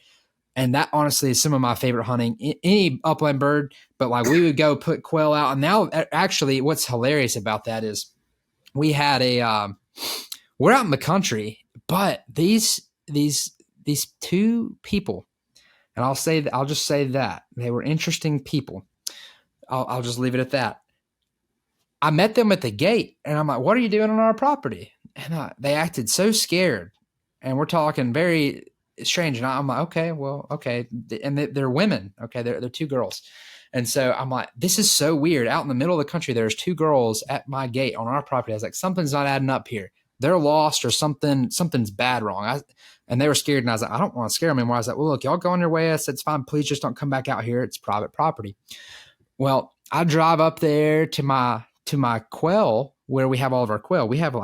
And that honestly is some of my favorite hunting, any upland bird, but we would go put quail out. And now actually what's hilarious about that is we had we're out in the country, but these 2 people, and I'll just say that they were interesting people. I'll just leave it at that. I met them at the gate, and I'm like, "What are you doing on our property?" And they acted so scared, and we're talking very strange. And I'm like, okay. And they're women. Okay. They're 2 girls. And so I'm like, this is so weird. Out in the middle of the country, there's 2 girls at my gate on our property. I was like, something's not adding up here. They're lost, or something's bad wrong. And they were scared. And I was like, I don't want to scare them anymore. I was like, well, look, y'all go on your way. I said, it's fine. Please just don't come back out here. It's private property. Well, I drive up there to my quail, where we have all of our quail. We have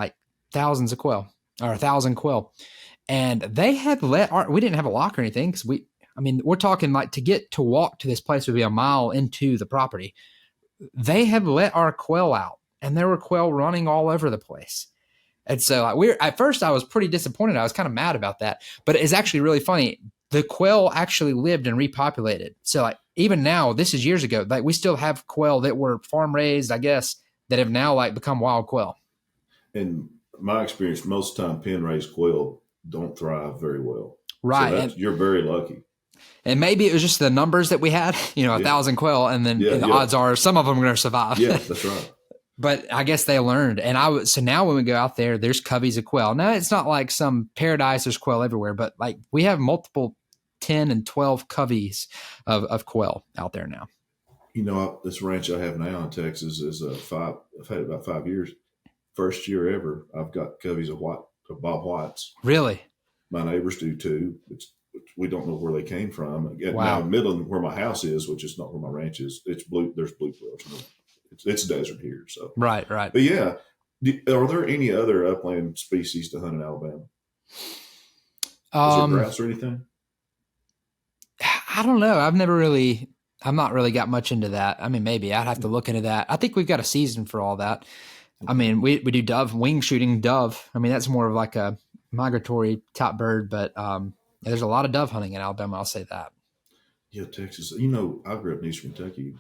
thousands of quail, or 1,000 quail. And they had we didn't have a lock or anything, because we're talking to walk to this place would be a mile into the property. They had let our quail out, and there were quail running all over the place. And so at first I was pretty disappointed. I was kind of mad about that, but it's actually really funny. The quail actually lived and repopulated. So even now, this is years ago, we still have quail that were farm raised, I guess, that have now become wild quail. In my experience, most of the time pen raised quail don't thrive very well. Right. So you're very lucky. And maybe it was just the numbers that we had, 1,000 quail, and then the odds are some of them are going to survive. Yeah, that's right. But I guess they learned. And so now when we go out there, there's coveys of quail. Now it's not like some paradise, there's quail everywhere, but we have multiple 10 and 12 coveys of quail out there now. This ranch I have now in Texas is I've had it about 5 years. First year ever, I've got coveys of Bob Whites. Really? My neighbors do too. We don't know where they came from. Now Wow. in Midland, where my house is, which is not where my ranch is, it's blue. There's blue quills. It's desert here. So Right. but yeah, are there any other upland species to hunt in Alabama? Is there grouse or anything? I don't know. I'm not really got much into that. I mean, maybe I'd have to look into that. I think we've got a season for all that. I mean, we do wing shooting dove. I mean, that's more of like a migratory type bird, but there's a lot of dove hunting in Alabama. I'll say that. Yeah, Texas. I grew up in Eastern Kentucky.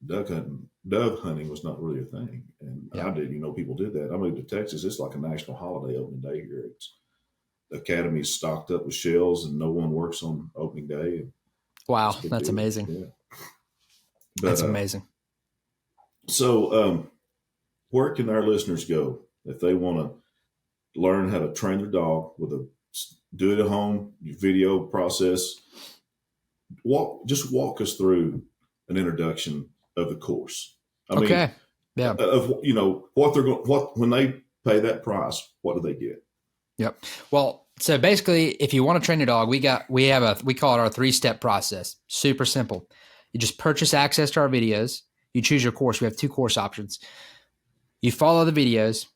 Dove hunting was not really a thing, and Yeah. I did. People did that. I moved to Texas. It's like a national holiday opening day here. The academy's stocked up with shells, and no one works on opening day. Wow, that's amazing. Yeah, that's amazing. So, where can our listeners go if they want to learn how to train their dog with a do it at home video process? Just walk us through an introduction of the course. I mean, yeah. Of what they're going, when they pay that price, what do they get? Yep. Well, so basically, if you want to train your dog, we call it our 3-step process. Super simple. You just purchase access to our videos. You choose your course. We have 2 course options. You follow the videos,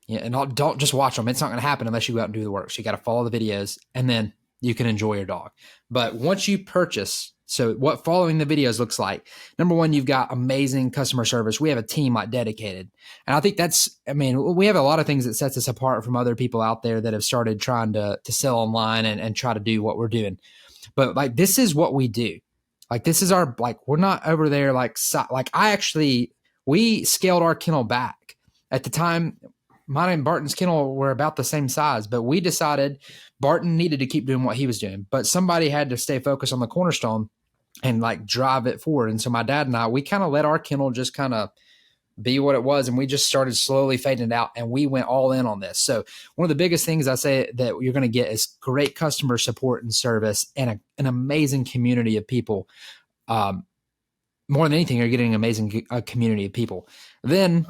and don't just watch them. It's not going to happen unless you go out and do the work. So you got to follow the videos, and then you can enjoy your dog. But once you purchase, so what following the videos looks like, number one, you've got amazing customer service. We have a team dedicated. And I think we have a lot of things that sets us apart from other people out there that have started trying to sell online and try to do what we're doing. But this is what we do. This is our, we're not over there. We scaled our kennel back at the time. Mine and Barton's kennel were about the same size, but we decided Barton needed to keep doing what he was doing, but somebody had to stay focused on the Cornerstone and drive it forward. And so my dad and I, we kind of let our kennel just kind of be what it was. And we just started slowly fading it out, and we went all in on this. So one of the biggest things I say that you're going to get is great customer support and service and an amazing community of people. More than anything, you're getting an amazing community of people. Then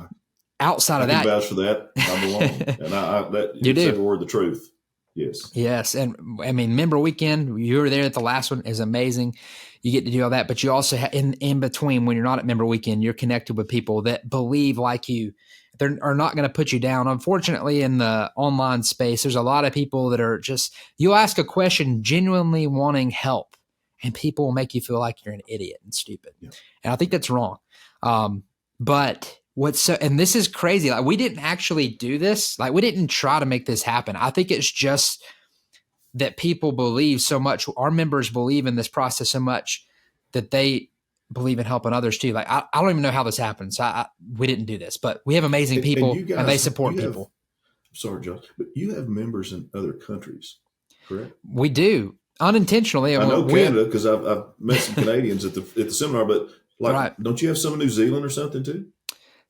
outside of that, vouch for that. I belong. And you said the word, the truth. Yes. And I mean, member weekend, you were there at the last one, is amazing. You get to do all that, but you also have in between, when you're not at member weekend, you're connected with people that believe like you. They are not going to put you down. Unfortunately, in the online space, there's a lot of people that are just, you'll ask a question genuinely wanting help, and people will make you feel like you're an idiot and stupid. Yeah. And I think that's wrong. But and this is crazy. We didn't actually do this. We didn't try to make this happen. I think it's just that people believe so much. Our members believe in this process so much that they believe in helping others too. I don't even know how this happens. We didn't do this, but we have amazing people and they support people. Sorry, Josh, but you have members in other countries, correct? We do, unintentionally. I know Canada because I've met some Canadians at the seminar, but don't you have some in New Zealand or something too?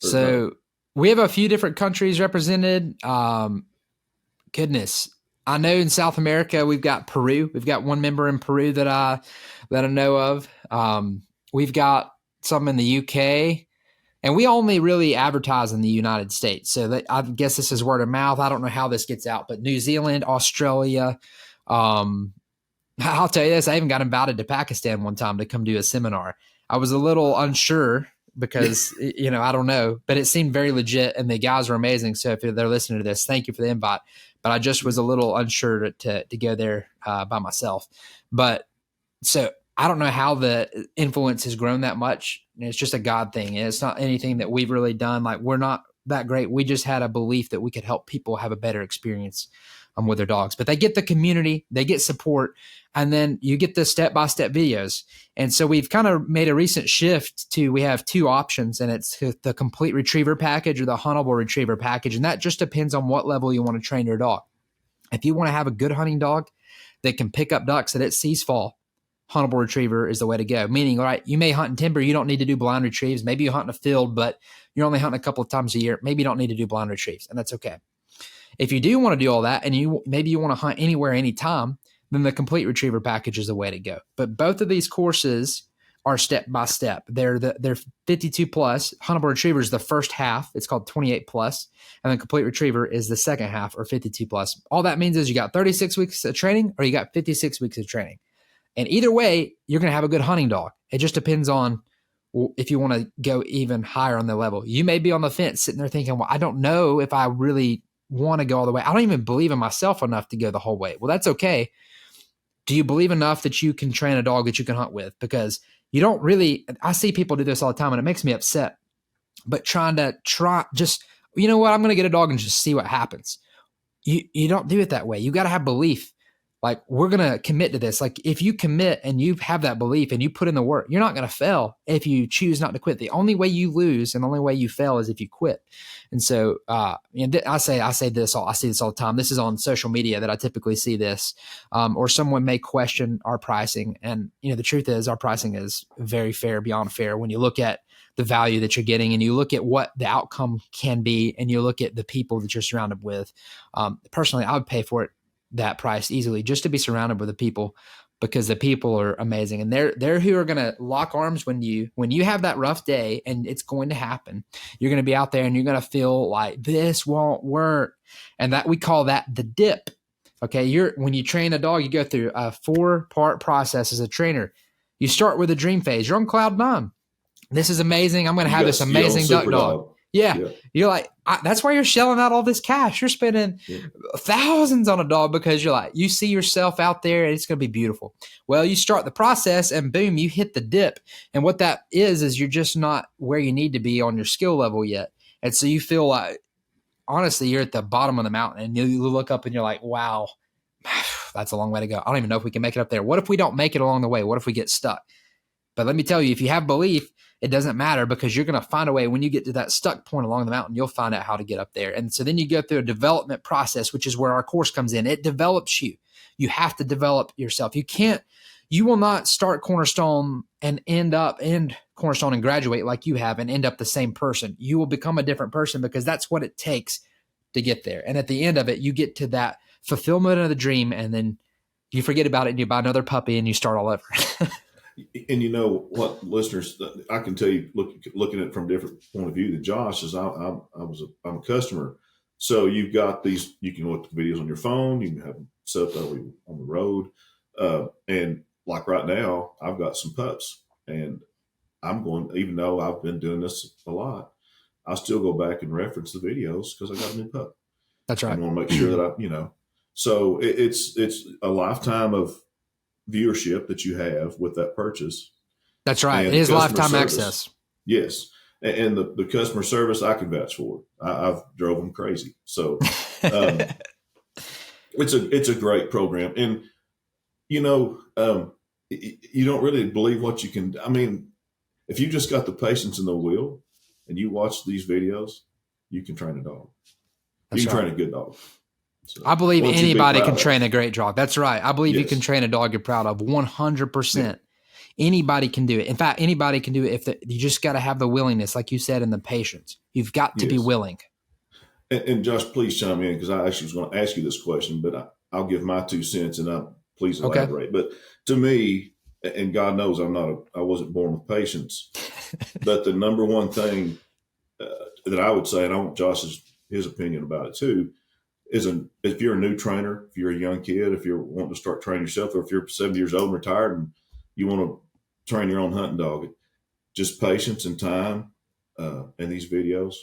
So we have a few different countries represented. Goodness, I know in South America we've got Peru. We've got one member in Peru that I know of. We've got some in the UK, and we only really advertise in the United States. So I guess this is word of mouth. I don't know how this gets out, but New Zealand, Australia. I'll tell you this: I even got invited to Pakistan one time to come do a seminar. I was a little unsure, because, I don't know, but it seemed very legit, and the guys were amazing. So if they're listening to this, thank you for the invite. But I just was a little unsure to go there by myself. But so I don't know how the influence has grown that much. It's just a God thing. And it's not anything that we've really done. We're not that great. We just had a belief that we could help people have a better experience with their dogs. But they get the community, they get support, and then you get the step-by-step videos. And so we've kind of made a recent shift to, we have 2 options, and it's the complete retriever package or the huntable retriever package. And that just depends on what level you want to train your dog. If you want to have a good hunting dog that can pick up ducks that it sees fall, huntable retriever is the way to go. Meaning, you may hunt in timber, you don't need to do blind retrieves. Maybe you hunt in a field, but you're only hunting a couple of times a year. Maybe you don't need to do blind retrieves, and that's okay. If you do want to do all that, and maybe you want to hunt anywhere, anytime, then the complete retriever package is the way to go. But both of these courses are step by step. They're 52 plus. Huntable retriever is the first half. It's called 28 plus. And then complete retriever is the second half, or 52 plus. All that means is you got 36 weeks of training or you got 56 weeks of training. And either way, you're going to have a good hunting dog. It just depends on if you want to go even higher on the level. You may be on the fence sitting there thinking, well, I don't know if I really want to go all the way. I don't even believe in myself enough to go the whole way. Well, that's okay. Do you believe enough that you can train a dog that you can hunt with? Because you don't really, I see people do this all the time and it makes me upset, but just, you know what? I'm going to get a dog and just see what happens. You don't do it that way. You got to have belief. Like, we're going to commit to this. Like, if you commit and you have that belief and you put in the work, you're not going to fail if you choose not to quit. The only way you lose and the only way you fail is if you quit. And so, I see this all the time. This is on social media that I typically see this, or someone may question our pricing. And, the truth is our pricing is very fair, beyond fair. When you look at the value that you're getting and you look at what the outcome can be and you look at the people that you're surrounded with, personally, I would pay for it that price easily just to be surrounded with the people, because the people are amazing and they're who are going to lock arms when you have that rough day, and it's going to happen. You're going to be out there and you're going to feel like this won't work. And that we call that the dip. Okay. When you train a dog, you go through a 4-part process as a trainer. You start with a dream phase. You're on cloud 9. This is amazing. I'm going to have this amazing duck dog. Yeah. You're like, that's why you're shelling out all this cash. You're spending thousands on a dog because you're like, you see yourself out there and it's going to be beautiful. Well, you start the process and boom, you hit the dip. And what that is you're just not where you need to be on your skill level yet. And so you feel like, honestly, you're at the bottom of the mountain and you look up and you're like, wow, that's a long way to go. I don't even know if we can make it up there. What if we don't make it along the way? What if we get stuck? But let me tell you, if you have belief, it doesn't matter, because you're going to find a way. When you get to that stuck point along the mountain, you'll find out how to get up there. And so then you go through a development process, which is where our course comes in. It develops you. You have to develop yourself. You will not start Cornerstone and end Cornerstone and graduate like you have and end up the same person. You will become a different person, because that's what it takes to get there. And at the end of it, you get to that fulfillment of the dream, and then you forget about it and you buy another puppy and you start all over. And you know what, listeners, I can tell you, looking at it from a different point of view than Josh, is I'm a customer. So you've got these, you can look at the videos on your phone, you can have them set up on the road. And like right now, I've got some pups, and I'm going, even though I've been doing this a lot, I still go back and reference the videos because I got a new pup. That's right. I want to make sure that so it's a lifetime of viewership that you have with that purchase. That's right. It is lifetime access. Yes. And the customer service, I can vouch for. I've drove them crazy. So it's a great program. And, you don't really believe what you can. I mean, if you just got the patience and the will and you watch these videos, you can train a dog. You can train a good dog. So, I believe anybody can train a great dog. That's right. I believe you can train a dog you're proud of 100%. Yeah. Anybody can do it. In fact, anybody can do it you just got to have the willingness, like you said, and the patience. You've got to be willing. And Josh, please chime in, because I actually was going to ask you this question, but I'll give my 2 cents and please elaborate. Okay. But to me, and God knows I wasn't born with patience, but the number one thing that I would say, and I want Josh's his opinion about it too, is if you're a new trainer, if you're a young kid, if you're wanting to start training yourself, or if you're 70 years old and retired and you want to train your own hunting dog, just patience and time in these videos,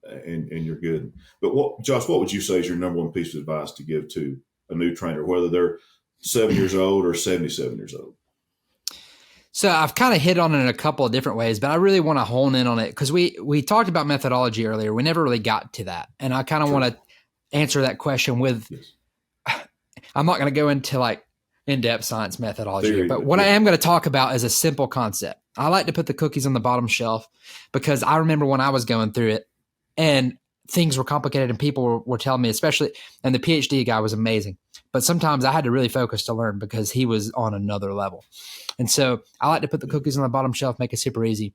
and you're good. But Josh, what would you say is your number one piece of advice to give to a new trainer, whether they're 7 years old or 77 years old? So I've kind of hit on it in a couple of different ways, but I really want to hone in on it, because we talked about methodology earlier. We never really got to that. And I kind of want to answer that question with, I'm not going to go into like in-depth science methodology, but what I am going to talk about is a simple concept. I like to put the cookies on the bottom shelf, because I remember when I was going through it and things were complicated and people were telling me, especially, and the PhD guy was amazing, but sometimes I had to really focus to learn because he was on another level. And so I like to put the cookies on the bottom shelf, make it super easy.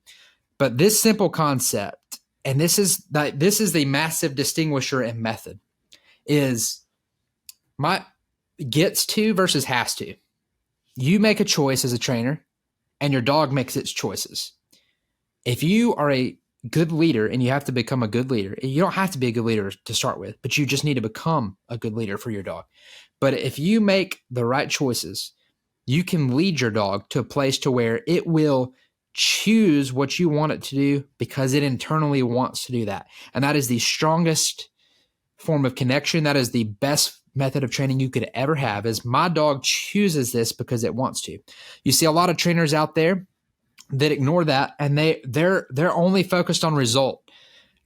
But this simple concept, and this is the massive distinguisher in method, is my gets to versus has to. You make a choice as a trainer, and your dog makes its choices. If you are a good leader and you have to become a good leader, you don't have to be a good leader to start with, but you just need to become a good leader for your dog. But if you make the right choices, you can lead your dog to a place to where it will choose what you want it to do because it internally wants to do that. And that is the strongest form of connection. That is the best method of training you could ever have, is my dog chooses this because it wants to. You see a lot of trainers out there that ignore that, and they're only focused on result.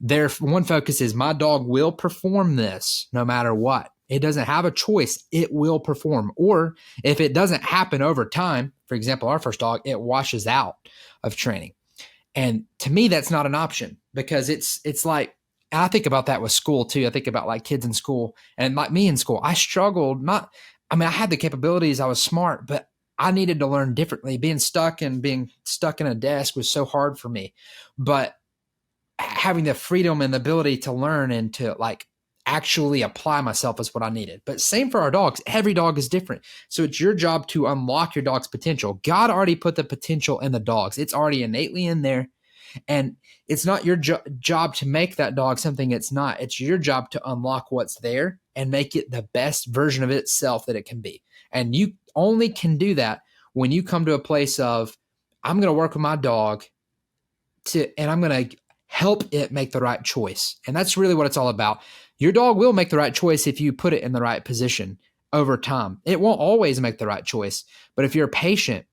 Their one focus is my dog will perform this no matter what. It doesn't have a choice. It will perform. Or if it doesn't happen over time, for example, our first dog, it washes out of training. And to me, that's not an option, because it's like, I think about that with school too. I think about like kids in school, and like me in school, I struggled. I had the capabilities, I was smart, but I needed to learn differently. Being stuck in a desk was so hard for me. But having the freedom and the ability to learn and to like actually apply myself is what I needed. But same for our dogs. Every dog is different. So it's your job to unlock your dog's potential. God already put the potential in the dogs. It's already innately in there. And it's not your job to make that dog something it's not. It's your job to unlock what's there and make it the best version of itself that it can be. And you only can do that when you come to a place of, I'm going to work with my dog and I'm going to help it make the right choice. And that's really what it's all about. Your dog will make the right choice if you put it in the right position over time. It won't always make the right choice, but if you're patient,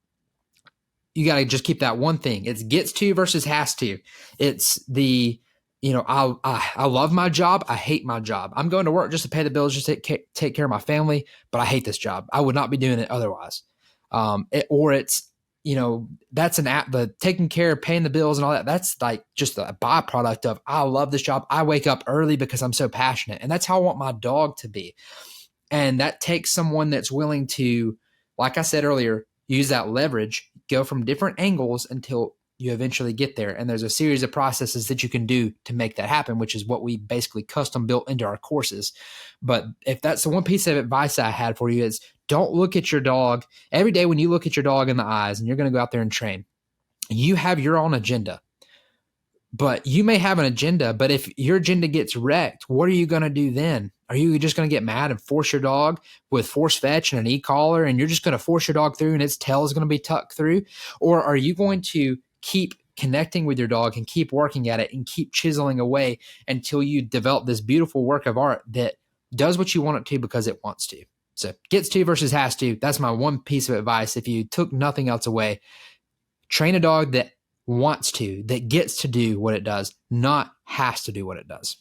you got to just keep that one thing. It's gets to versus has to. It's the, I love my job. I hate my job. I'm going to work just to pay the bills, just to take care of my family, but I hate this job. I would not be doing it otherwise. That's the taking care of paying the bills and all that. That's like just a byproduct of, I love this job. I wake up early because I'm so passionate, and that's how I want my dog to be. And that takes someone that's willing to, like I said earlier, use that leverage, go from different angles until you eventually get there. And there's a series of processes that you can do to make that happen, which is what we basically custom built into our courses. But if that's the one piece of advice I had for you, is don't look at your dog every day. When you look at your dog in the eyes and you're going to go out there and train, you have your own agenda. But you may have an agenda, but if your agenda gets wrecked, what are you going to do then? Are you just going to get mad and force your dog with force fetch and an e-collar, and you're just going to force your dog through and its tail is going to be tucked through? Or are you going to keep connecting with your dog and keep working at it and keep chiseling away until you develop this beautiful work of art that does what you want it to because it wants to? So gets to versus has to. That's my one piece of advice. If you took nothing else away, train a dog that wants to, that gets to do what it does, not has to do what it does.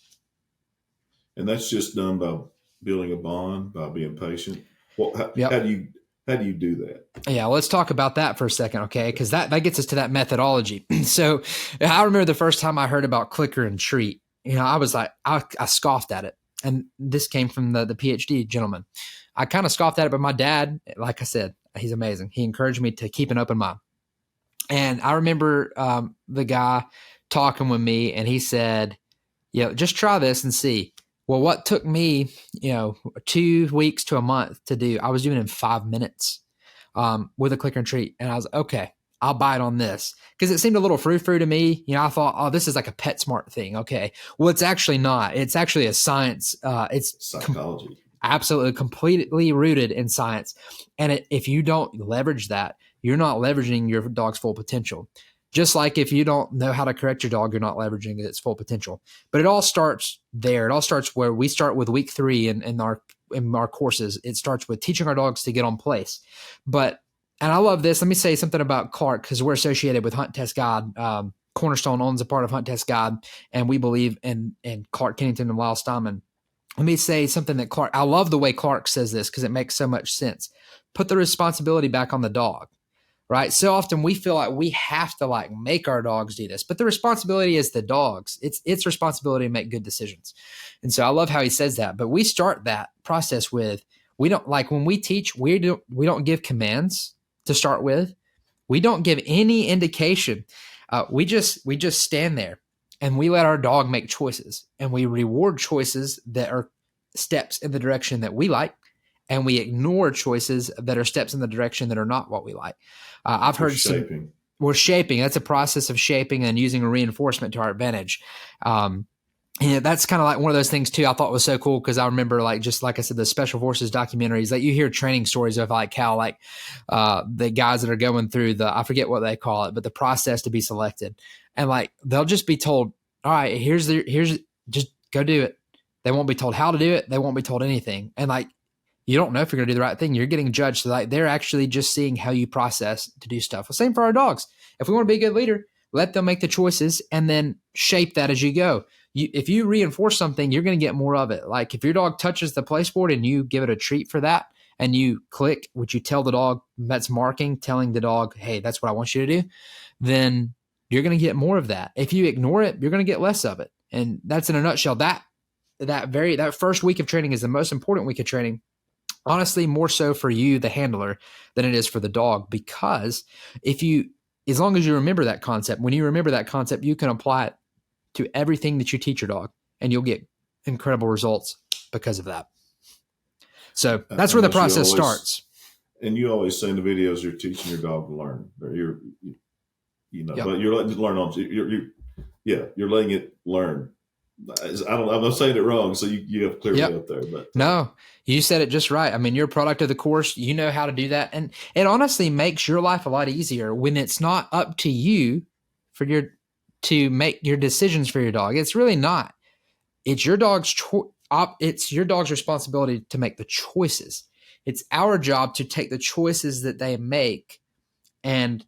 And that's just done by building a bond, by being patient. Yep. How do you do that? Yeah, let's talk about that for a second, okay? Because that gets us to that methodology. So I remember the first time I heard about clicker and treat, I was like, I scoffed at it. And this came from the PhD gentleman. I kind of scoffed at it, but my dad, like I said, he's amazing. He encouraged me to keep an open mind. And I remember the guy talking with me, and he said, just try this and see. Well, what took me, 2 weeks to a month to do, I was doing in 5 minutes with a clicker and treat. And I was like, okay, I'll bite on this, because it seemed a little frou-frou to me. I thought, oh, this is like a PetSmart thing. Okay. Well, it's actually not. It's actually a science. It's psychology. Absolutely, completely rooted in science. And if you don't leverage that, you're not leveraging your dog's full potential. Just like if you don't know how to correct your dog, you're not leveraging its full potential. But it all starts there. It all starts where we start with week 3 in our courses. It starts with teaching our dogs to get on place. And I love this. Let me say something about Clark, because we're associated with Hunt Test Guide. Cornerstone owns a part of Hunt Test Guide, and we believe in Clark Kennington and Lyle Steinman. Let me say something that Clark, I love the way Clark says this because it makes so much sense. Put the responsibility back on the dog, right? So often we feel like we have to make our dogs do this, but the responsibility is the dog's. It's responsibility to make good decisions. And so I love how he says that, but we start that process with, we don't, when we teach, we don't give commands to start with. We don't give any indication. We just stand there. And we let our dog make choices, and we reward choices that are steps in the direction that we like. and we ignore choices that are steps in the direction that are not what we like. I've heard we're shaping. That's a process of shaping and using a reinforcement to our advantage. That's kind of like one of those things too. I thought was so cool because I remember, like, just like I said, the special forces documentaries, like you hear training stories of like how like the guys that are going through I forget what they call it, but the process to be selected, and like they'll just be told, all right, here's just go do it. They won't be told how to do it. They won't be told anything, and like you don't know if you're going to do the right thing. You're getting judged. So like they're actually just seeing how you process to do stuff. Well, same for our dogs. If we want to be a good leader, let them make the choices and then shape that as you go. If you reinforce something, you're going to get more of it. Like if your dog touches the place board and you give it a treat for that and you click, which you tell the dog, that's marking, telling the dog, hey, that's what I want you to do, then you're going to get more of that. If you ignore it, you're going to get less of it. And that's in a nutshell. That first week of training is the most important week of training. Honestly, more so for you, the handler, than it is for the dog, because as long as you remember that concept, when you remember that concept, you can apply it to everything that you teach your dog, and you'll get incredible results because of that. So that's where the process starts. And you always say in the videos, you're teaching your dog to learn. But you're letting it learn you're letting it learn. I'm not saying it wrong, so you have to clear me up there. But no, you said it just right. I mean, you're a product of the course. You know how to do that, and it honestly makes your life a lot easier when it's not up to you to make your decisions for your dog. It's really not. It's your dog's it's your dog's responsibility to make the choices. It's our job to take the choices that they make and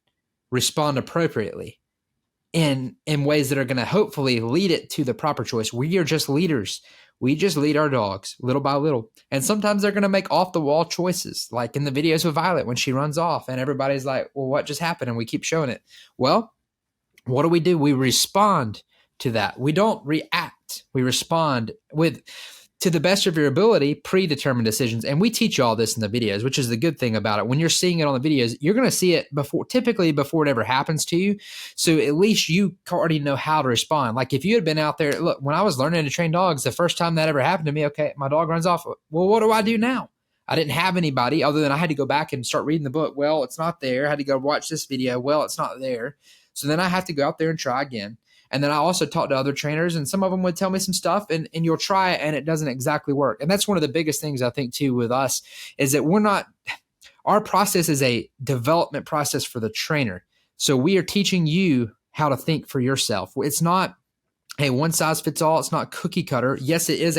respond appropriately in ways that are going to hopefully lead it to the proper choice. We are just leaders. We just lead our dogs little by little. And sometimes they're going to make off the wall choices, like in the videos with Violet when she runs off and everybody's like, well, what just happened? And we keep showing it. Well, what do? We respond to that. We don't react. We respond with, to the best of your ability, predetermined decisions. And we teach you all this in the videos, which is the good thing about it. When you're seeing it on the videos, you're going to see it typically before it ever happens to you. So at least you already know how to respond. Like if you had been out there, look, when I was learning to train dogs, the first time that ever happened to me, okay, my dog runs off. Well, what do I do now? I didn't have anybody other than I had to go back and start reading the book. Well, it's not there. I had to go watch this video. Well, it's not there. So then I have to go out there and try again. And then I also talked to other trainers, and some of them would tell me some stuff, and you'll try it and it doesn't exactly work. And that's one of the biggest things I think too with us is that our process is a development process for the trainer. So we are teaching you how to think for yourself. It's not a one size fits all. It's not cookie cutter. Yes, it is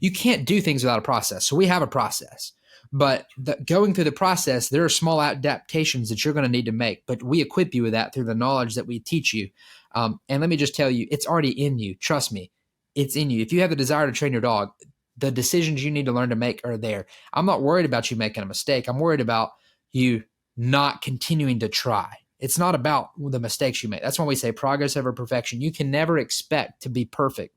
you can't do things without a process. So we have a process. But going through the process, there are small adaptations that you're going to need to make, but we equip you with that through the knowledge that we teach you. And let me just tell you, it's already in you. Trust me, it's in you. If you have the desire to train your dog, the decisions you need to learn to make are there. I'm not worried about you making a mistake. I'm worried about you not continuing to try. It's not about the mistakes you make. That's why we say progress over perfection. You can never expect to be perfect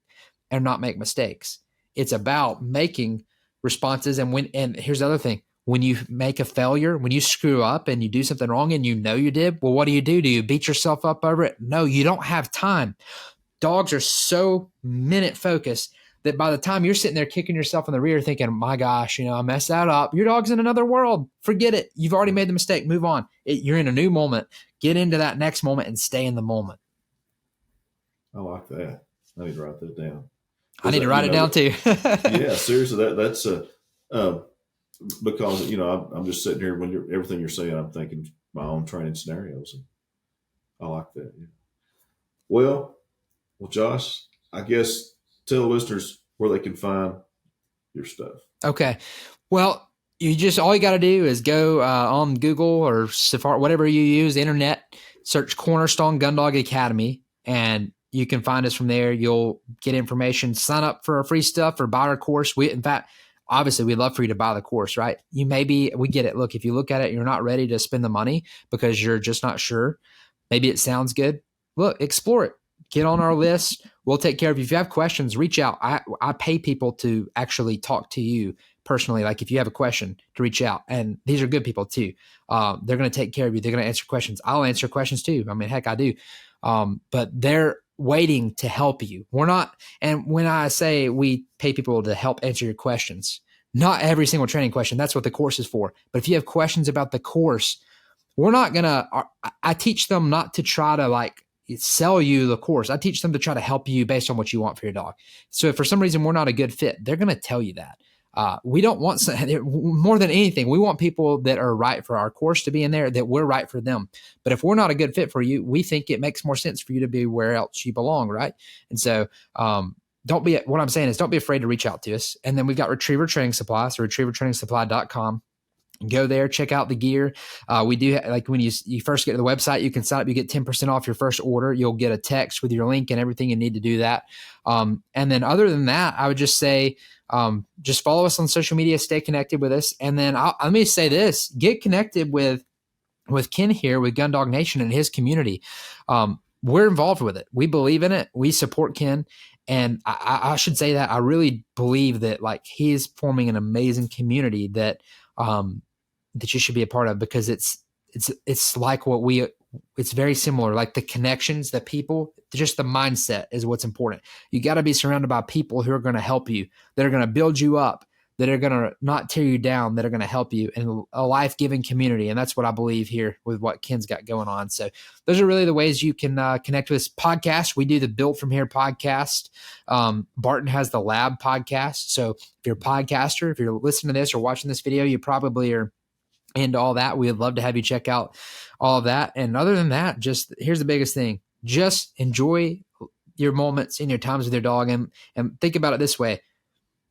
and not make mistakes. It's about making responses. And here's the other thing. When you make a failure, when you screw up and you do something wrong and you know you did, well, what do? Do you beat yourself up over it? No, you don't have time. Dogs are so minute focused that by the time you're sitting there kicking yourself in the rear thinking, my gosh, I messed that up. Your dog's in another world. Forget it. You've already made the mistake. Move on. You're in a new moment. Get into that next moment and stay in the moment. I like that. I need to write that down. I need to write it down too. Yeah, seriously, that's because I'm just sitting here when everything you're saying, I'm thinking my own training scenarios, and I like that. Yeah. Well, Josh, I guess tell listeners where they can find your stuff. Okay, well, all you got to do is go on Google or Safari, whatever you use, internet, search Cornerstone Gundog Academy, and you can find us from there. You'll get information, sign up for our free stuff or buy our course. In fact, obviously we'd love for you to buy the course, right? We get it. Look, if you look at it, you're not ready to spend the money because you're just not sure. Maybe it sounds good. Look, explore it. Get on our list. We'll take care of you. If you have questions, reach out. I pay people to actually talk to you personally. Like if you have a question, to reach out. And these are good people too. They're going to take care of you. They're going to answer questions. I'll answer questions too. I mean, heck, I do. But they're waiting to help you. We're not, and when I say we pay people to help answer your questions, not every single training question. That's what the course is for. But if you have questions about the course, we're not going to, I teach them not to try to like sell you the course. I teach them to try to help you based on what you want for your dog. So if for some reason we're not a good fit, they're going to tell you that. We don't want more than anything. We want people that are right for our course to be in there, that we're right for them. But if we're not a good fit for you, we think it makes more sense for you to be where else you belong. Right. And so, what I'm saying is don't be afraid to reach out to us. And then we've got Retriever Training Supply, so retrievertrainingsupply.com. Go there, check out the gear. We do, like when you first get to the website, you can sign up, you get 10% off your first order. You'll get a text with your link and everything you need to do that. And then other than that, I would just say, just follow us on social media, stay connected with us. And then let me say this, get connected with Ken here with Gundog Nation and his community. We're involved with it. We believe in it. We support Ken. And I should say that I really believe that like he is forming an amazing community that you should be a part of, because it's like it's very similar, like the connections, the people, just the mindset is what's important. You got to be surrounded by people who are going to help you, that are going to build you up, that are going to not tear you down, that are going to help you in a life-giving community. And that's what I believe here with what Ken's got going on. So those are really the ways you can connect with this podcast. We do the Build From Here podcast. Barton has the Lab podcast. So if you're a podcaster, if you're listening to this or watching this video, you probably are into all that. We'd love to have you check out all of that. And other than that, just here's the biggest thing. Just enjoy your moments and your times with your dog. And think about it this way.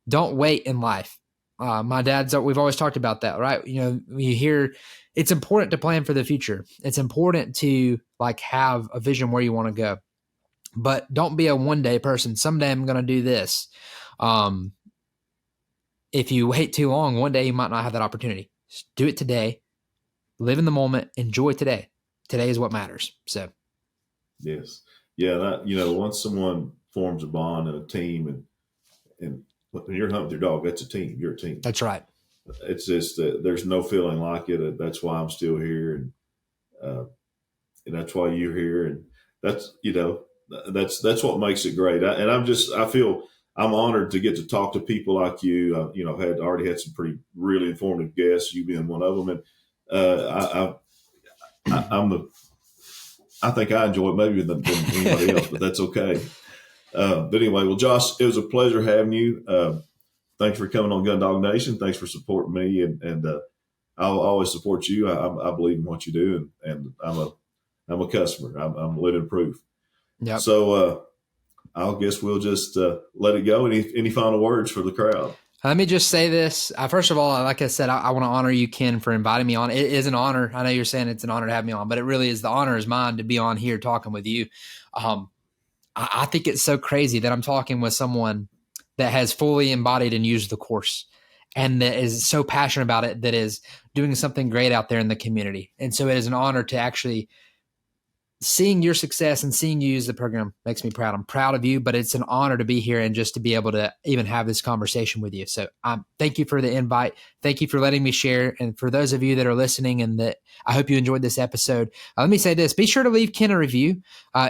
Don't wait in life. My dad's, we've always talked about that, right? You know, you hear it's important to plan for the future. It's important to like have a vision where you want to go, but don't be a one-day person. Someday I'm going to do this. If you wait too long, one day you might not have that opportunity. Just do it today. Live in the moment. Enjoy today. Today is what matters. So, yes, yeah. That, you know, once someone forms a bond and a team, and when you're hunting with your dog, that's a team. You're a team. That's right. It's just there's no feeling like it. That's why I'm still here, and that's why you're here, and that's, you know, that's what makes it great. I feel I'm honored to get to talk to people like you. You know, already had some pretty really informative guests, you being one of them, and I think I enjoy it maybe than anybody else, but that's okay. But anyway, well, Josh, it was a pleasure having you. Thanks for coming on Gundog Nation. Thanks for supporting me, and I'll always support you. I believe in what you do, and I'm a customer. I'm living proof. Yeah. So I guess we'll just let it go. Any final words for the crowd? Let me just say this. First of all, like I said, I want to honor you, Ken, for inviting me on. It is an honor. I know you're saying it's an honor to have me on, but it really is. The honor is mine to be on here talking with you. I think it's so crazy that I'm talking with someone that has fully embodied and used the course, and that is so passionate about it, that is doing something great out there in the community. And so it is an honor to actually seeing your success and seeing you use the program makes me proud. I'm proud of you, but it's an honor to be here and just to be able to even have this conversation with you. So thank you for the invite. Thank you for letting me share. And for those of you that are listening, and that I hope you enjoyed this episode, let me say this, be sure to leave Ken a review.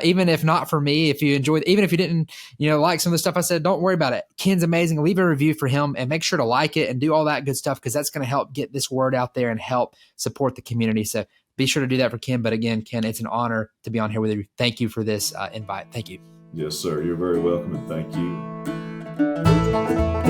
Even if not for me, if you enjoyed, even if you didn't, like some of the stuff I said, don't worry about it. Ken's amazing. Leave a review for him and make sure to like it and do all that good stuff, because that's going to help get this word out there and help support the community. So be sure to do that for Ken. But again, Ken, it's an honor to be on here with you. Thank you for this invite. Thank you. Yes, sir. You're very welcome, and thank you.